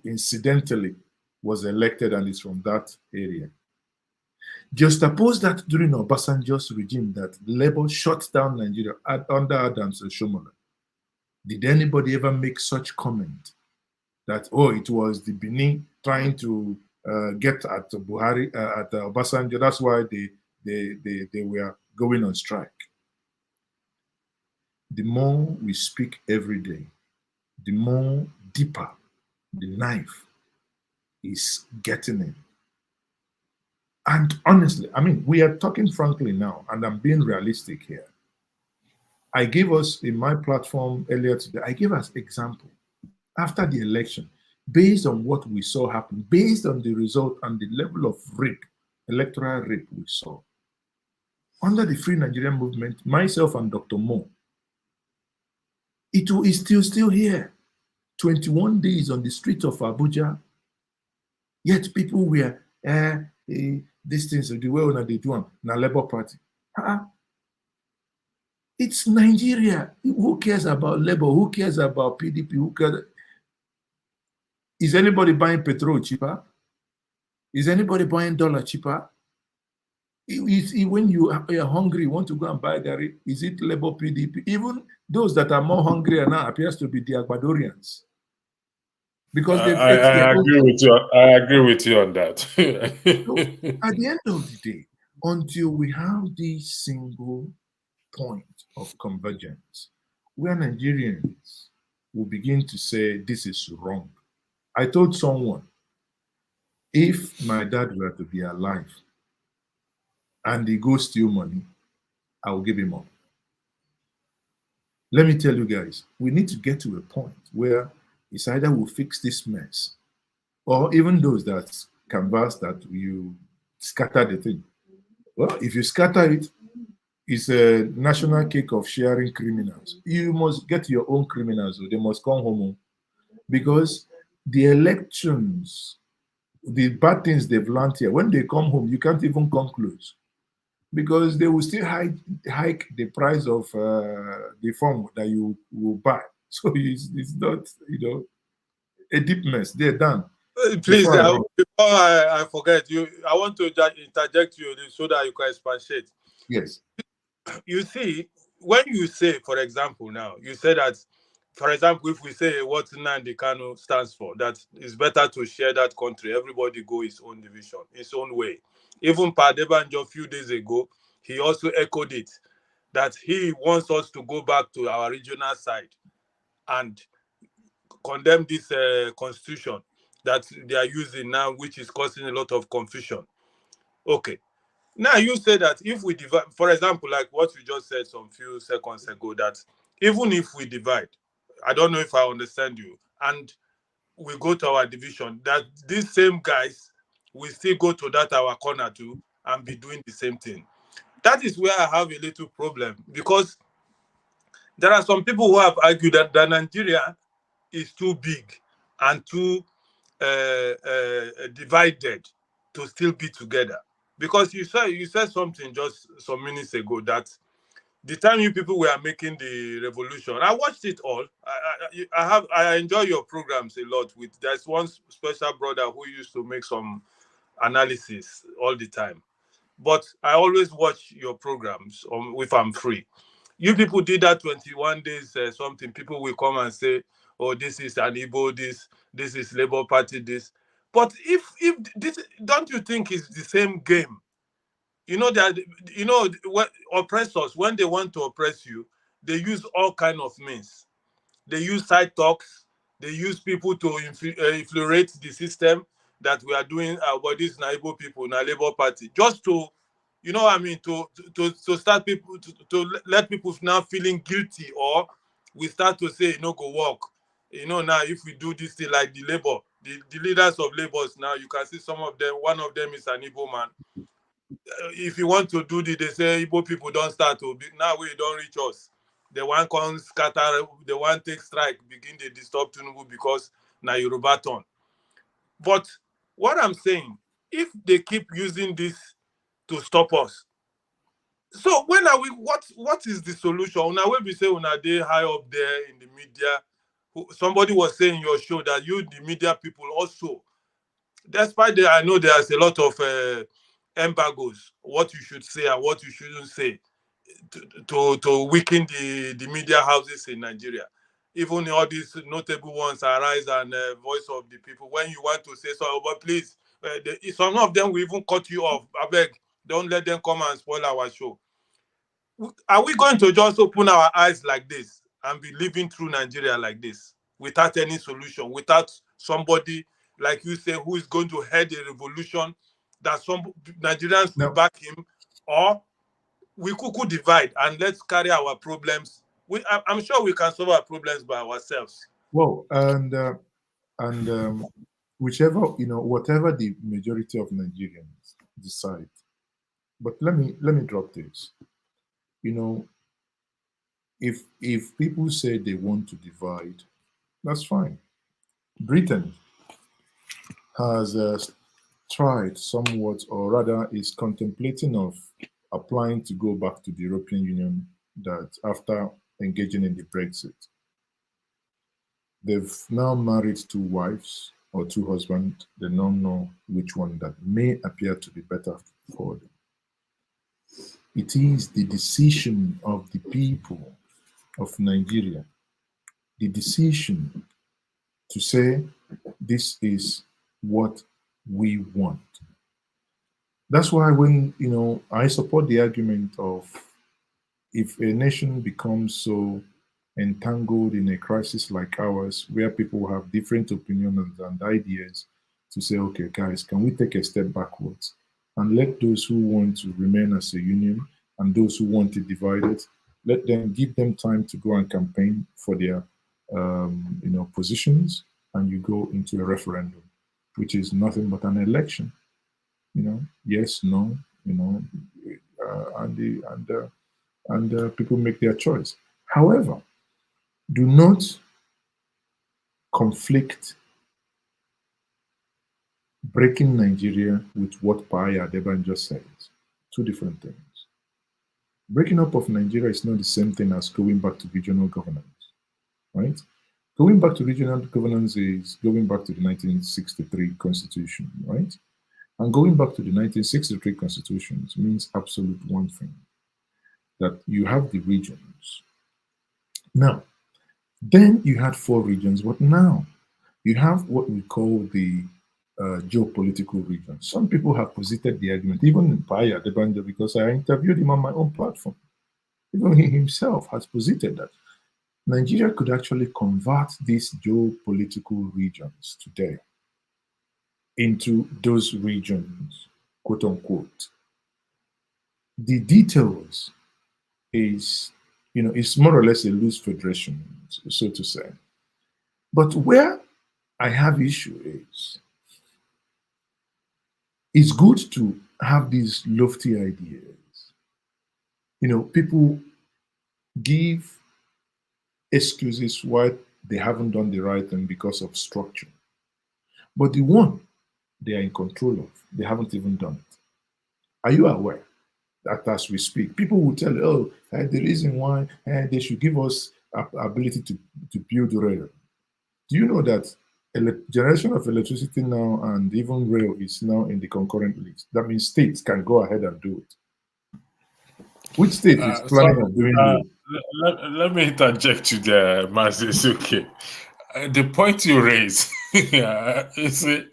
incidentally was elected and is from that area. Just suppose that during Obasanjo's regime that Labour shut down Nigeria under Adams and Shomola. Did anybody ever make such comment that, oh, it was the Benin trying to get at Buhari, at Obasanjo, that's why they were going on strike? The more we speak every day, the more deeper the knife is getting in. And honestly, I mean, we are talking frankly now, and I'm being realistic here. I gave us, in my platform earlier today, I gave us example. After the election, based on what we saw happen, based on the result and the level of rape, electoral rape we saw, under the Free Nigerian movement, myself and Dr. Mo, it is still here. 21 days on the streets of Abuja, yet people were, these things, the way they do them, na Labour Party. It's Nigeria. Who cares about Labour? Who cares about PDP? Who cares? Is anybody buying petrol cheaper? Is anybody buying dollar cheaper? When you are hungry, you want to go and buy Gary, is it Labour, PDP? Even those that are more hungry now appears to be the Agbadorians. Because I agree with you. I agree with you on that. So, at the end of the day, until we have this single point of convergence, where Nigerians will begin to say this is wrong. I told someone, if my dad were to be alive and he goes steal money, I will give him up. Let me tell you guys, we need to get to a point where it's either we'll fix this mess, or even those that canvas that you scatter the thing. Well, if you scatter it, it's a national cake of sharing criminals. You must get your own criminals, or they must come home, because the elections, the bad things they've learned here, when they come home, you can't even come close, because they will still hike the price of the form that you will buy. So it's not, a deep mess. They're done. Please, before I forget, I want to interject you so that you can expatiate. Yes. You see, when you say, for example, now, you say that, for example, if we say what Nnamdi Kanu stands for, that it's better to share that country, everybody go his own division, his own way. Even Padebanjo a few days ago, he also echoed it, that he wants us to go back to our regional side and condemn this constitution that they are using now, which is causing a lot of confusion. Okay. Now you say that if we divide, for example, like what you just said some few seconds ago, that even if we divide, I don't know if I understand you, and we go to our division, that these same guys will still go to that our corner too and be doing the same thing. That is where I have a little problem, because there are some people who have argued that Nigeria is too big and too divided to still be together. Because you said something just some minutes ago that the time you people were making the revolution, I watched it all. I enjoy your programs a lot. There's one special brother who used to make some analysis all the time. But I always watch your programs if I'm free. You people did that 21 days something. People will come and say, "Oh, this is an Igbo, this is Labour Party, this." But if this, don't you think it's the same game? You know that what oppressors, when they want to oppress you, they use all kind of means. They use side talks. They use people to infiltrate the system that we are doing. But these Igbo people, na Labour Party, just to, you know what I mean, to start people to let people now feeling guilty, or we start to say, go work. Now if we do this thing like the Labour, the leaders of Labours now, you can see some of them. One of them is an Igbo man. If you want to do this, they say Igbo people don't start to be, now we don't reach us. The one come scatter, the one take strike, begin to disturb Tinubu because na Yoruba turn. But what I'm saying, if they keep using this to stop us, so when are we? What is the solution? Now when we say when are they high up there in the media, somebody was saying in your show that you, the media people, also, despite that, I know there's a lot of embargoes, what you should say and what you shouldn't say, to weaken the media houses in Nigeria. Even all these notable ones, Arise and Voice of the People, when you want to say so, but please, some of them will even cut you off. I beg, don't let them come and spoil our show. Are we going to just open our eyes like this and be living through Nigeria like this without any solution, without somebody, like you say, who is going to head a revolution, that some Nigerians will back him? Or we could divide and let's carry our problems. I'm sure we can solve our problems by ourselves. Well, and whichever, whatever the majority of Nigerians decide. But let me drop this. If people say they want to divide, that's fine. Britain has tried somewhat, or rather is contemplating of applying to go back to the European Union, that after engaging in the Brexit. They've now married 2 wives or 2 husbands. They don't know which one that may appear to be better for them. It is the decision of the people of Nigeria, the decision to say, this is what we want. That's why when, I support the argument of, if a nation becomes so entangled in a crisis like ours, where people have different opinions and ideas, to say, okay, guys, can we take a step backwards and let those who want to remain as a union and those who want it divided, give them time to go and campaign for their, positions, and you go into a referendum, which is nothing but an election. Yes, no, and people make their choice. However, do not conflict breaking Nigeria with what Adeboye just said. 2 different things. Breaking up of Nigeria is not the same thing as going back to regional governance, right? Going back to regional governance is going back to the 1963 Constitution, right? And going back to the 1963 Constitution means absolute one thing, that you have the regions. Now, then you had 4 regions, but now you have what we call the geopolitical region. Some people have posited the argument, even Adeboye, because I interviewed him on my own platform. Even he himself has posited that Nigeria could actually convert these geopolitical regions today into those regions, quote unquote. The details is, it's more or less a loose federation, so to say. But where I have issue is, it's good to have these lofty ideas. People give excuses why they haven't done the right thing because of structure. But the one they are in control of, they haven't even done it. Are you aware that as we speak, people will tell you, oh, the reason why they should give us ability to build rail. Do you know that generation of electricity now and even rail is now in the concurrent list? That means states can go ahead and do it. Which state is planning on doing rail? Let me interject you there, Mazis. Okay. The point you raise, is it?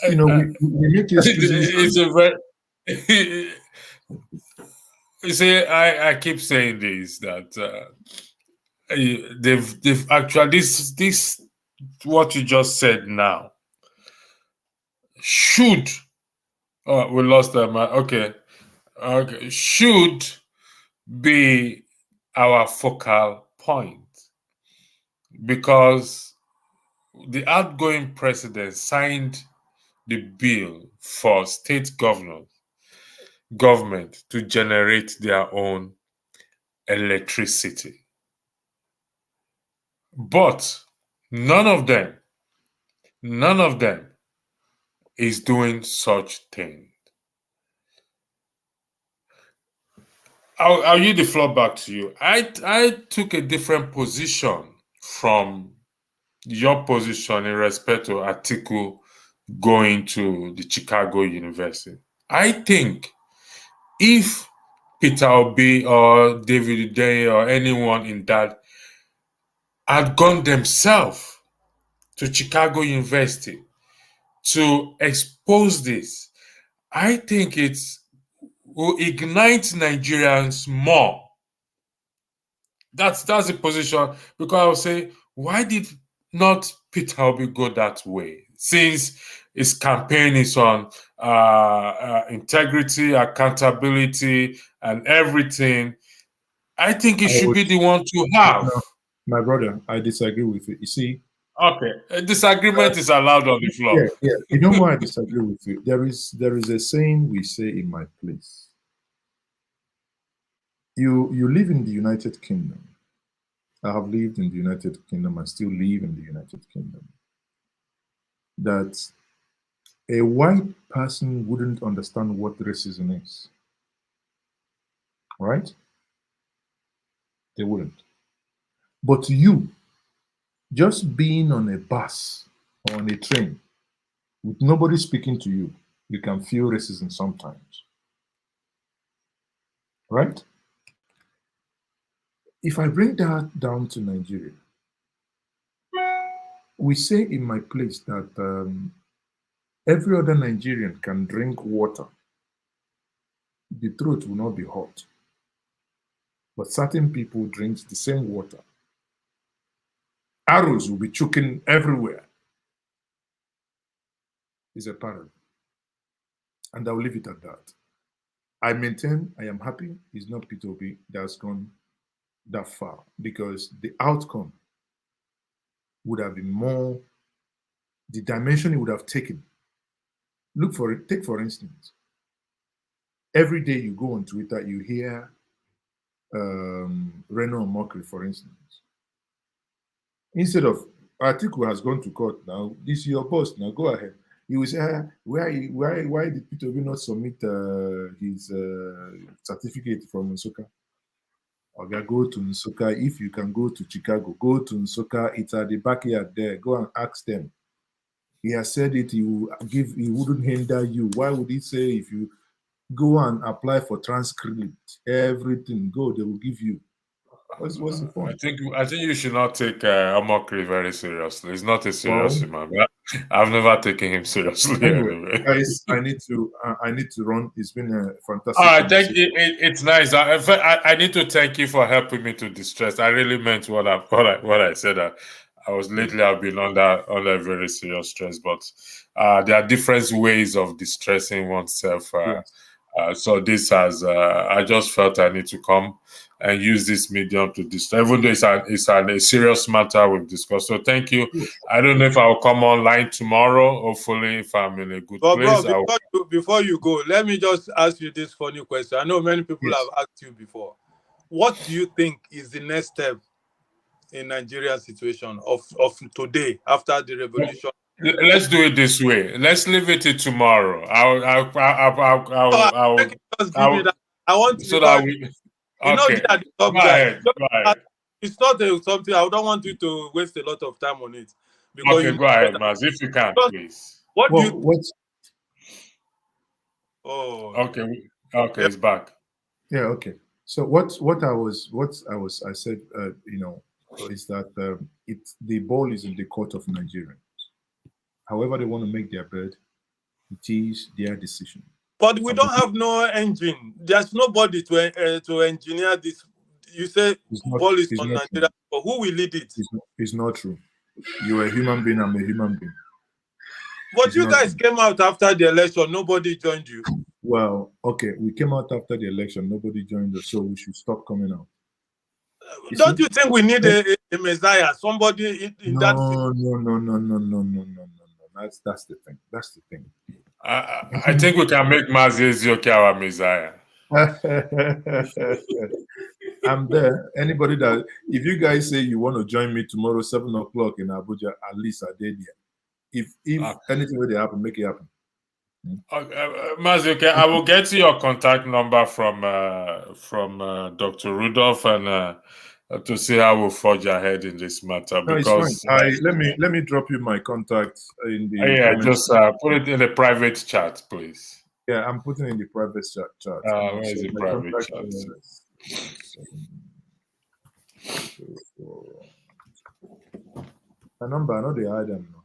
We make excuses. It's a very. You see, I keep saying this that they've actually this what you just said now should. Oh, we lost them. Okay, should be our focal point, because the outgoing president signed the bill for state government to generate their own electricity. But none of them is doing such thing. I'll yield the floor back to you. I took a different position from your position in respect to Atiku going to the Chicago University. I think if Peter Obi or David Day or anyone in that had gone themselves to Chicago University to expose this, I think it will ignite Nigerians more. That's the position, because I would say, why did not Peter Obi go that way? Since his campaign is on integrity, accountability, and everything, I think he should be the one to have. No, my brother, I disagree with you. You see, okay, a disagreement is allowed on the floor. Yeah. You know why I disagree with you? There is a saying we say in my place. You live in the United Kingdom. I have lived in the United Kingdom. I still live in the United Kingdom. That a white person wouldn't understand what racism is. Right? They wouldn't. But you, just being on a bus or on a train with nobody speaking to you, you can feel racism sometimes. Right? If I bring that down to Nigeria, we say in my place that every other Nigerian can drink water. The throat will not be hot. But certain people drink the same water. Arrows will be choking everywhere. It's a parable. And I'll leave it at that. I maintain, I am happy it's not Peter Obi that has gone that far, because the outcome would have been more, the dimension it would have taken. Look for it, take for instance, every day you go on Twitter, you hear Reno Omokri, for instance. Instead of, Atiku has gone to court now, this is your boss, now go ahead. He will say, why did Peter Obi not submit his certificate from Nsukka? Okay, go to Nsukka. If you can go to Chicago, go to Nsukka. It's at the backyard there. Go and ask them. He has said it. He wouldn't hinder you. Why would he say if you go and apply for transcript, everything, go, they will give you? What's the point? I think you should not take Omokri very seriously. He's not a serious man. I've never taken him seriously. Anyway, guys, I need to run. It's been a fantastic. It's nice. I need to thank you for helping me to distress. I really meant what I said. lately I've been under very serious stress, but there are different ways of distressing oneself. So this has I just felt I need to come and use this medium to distress, even though it's a serious matter we've discussed. So thank you. I don't know if I'll come online tomorrow. Hopefully, if I'm in a good place. Bro, before you go, let me just ask you this funny question. I know many people have asked you before. What do you think is the next step in Nigeria's situation of today after the revolution? Let's do it this way. Let's leave it to tomorrow. I'll just give me that. I want to, so that we. Okay. Go ahead. It's not something I don't want you to waste a lot of time on it. Because go ahead, Maz, if you can, please. What do you? Oh. Okay. Okay, it's back. Yeah. Okay. So what I said, is that the ball is in the court of Nigerians. However they want to make their bed, it is their decision. But we don't have no engine. There's nobody to engineer this. You say ball is on Nigeria, but who will lead it? It's not true. You're a human being, I'm a human being. But you guys came out after the election, nobody joined you. Well, okay, we came out after the election, nobody joined us, so we should stop coming out. Don't you think we need a messiah, somebody in that? No. That's the thing. That's the thing. I think we can make Mazi Ezioke our messiah. I'm there. Anybody that, if you guys say you want to join me tomorrow 7 o'clock in Abuja, at least I did here. If anything will happen, make it happen. Mazi, okay, I will get your contact number from Dr. Rudolf and to see how we'll forge ahead in this matter. No, because it's fine. Let me drop you my contact in the just put it in the private chat, please. Yeah, I'm putting it in the private chat. Where is the private chat? My number, I know they hide them now.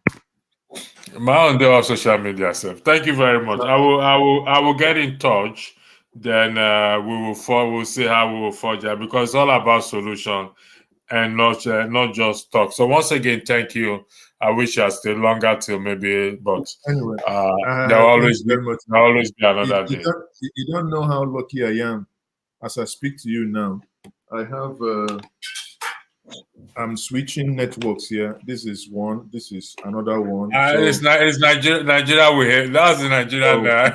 My own day of social media self. Thank you very much. I will get in touch. Then we'll see how we will forge that, because it's all about solution and not just talk. So once again, thank you. I wish I stayed longer till maybe, but anyway, there'll always be another day. You don't know how lucky I am. As I speak to you now, I have I'm switching networks here. This is one. This is another one. It's Nigeria. We have that's the Nigeria.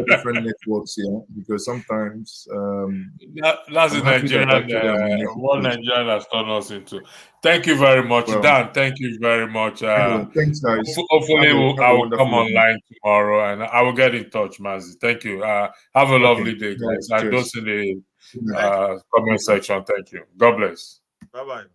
Different networks here, because sometimes that's the Nigeria. One Nigeria has turned us into. Thank you very much, Dan. Thank you very much. Anyway, thanks, guys. Hopefully, I will come online tomorrow, and I will get in touch, Mazi. Thank you. Have a lovely day, guys. And those in the comment section. Thank you. God bless. Bye bye.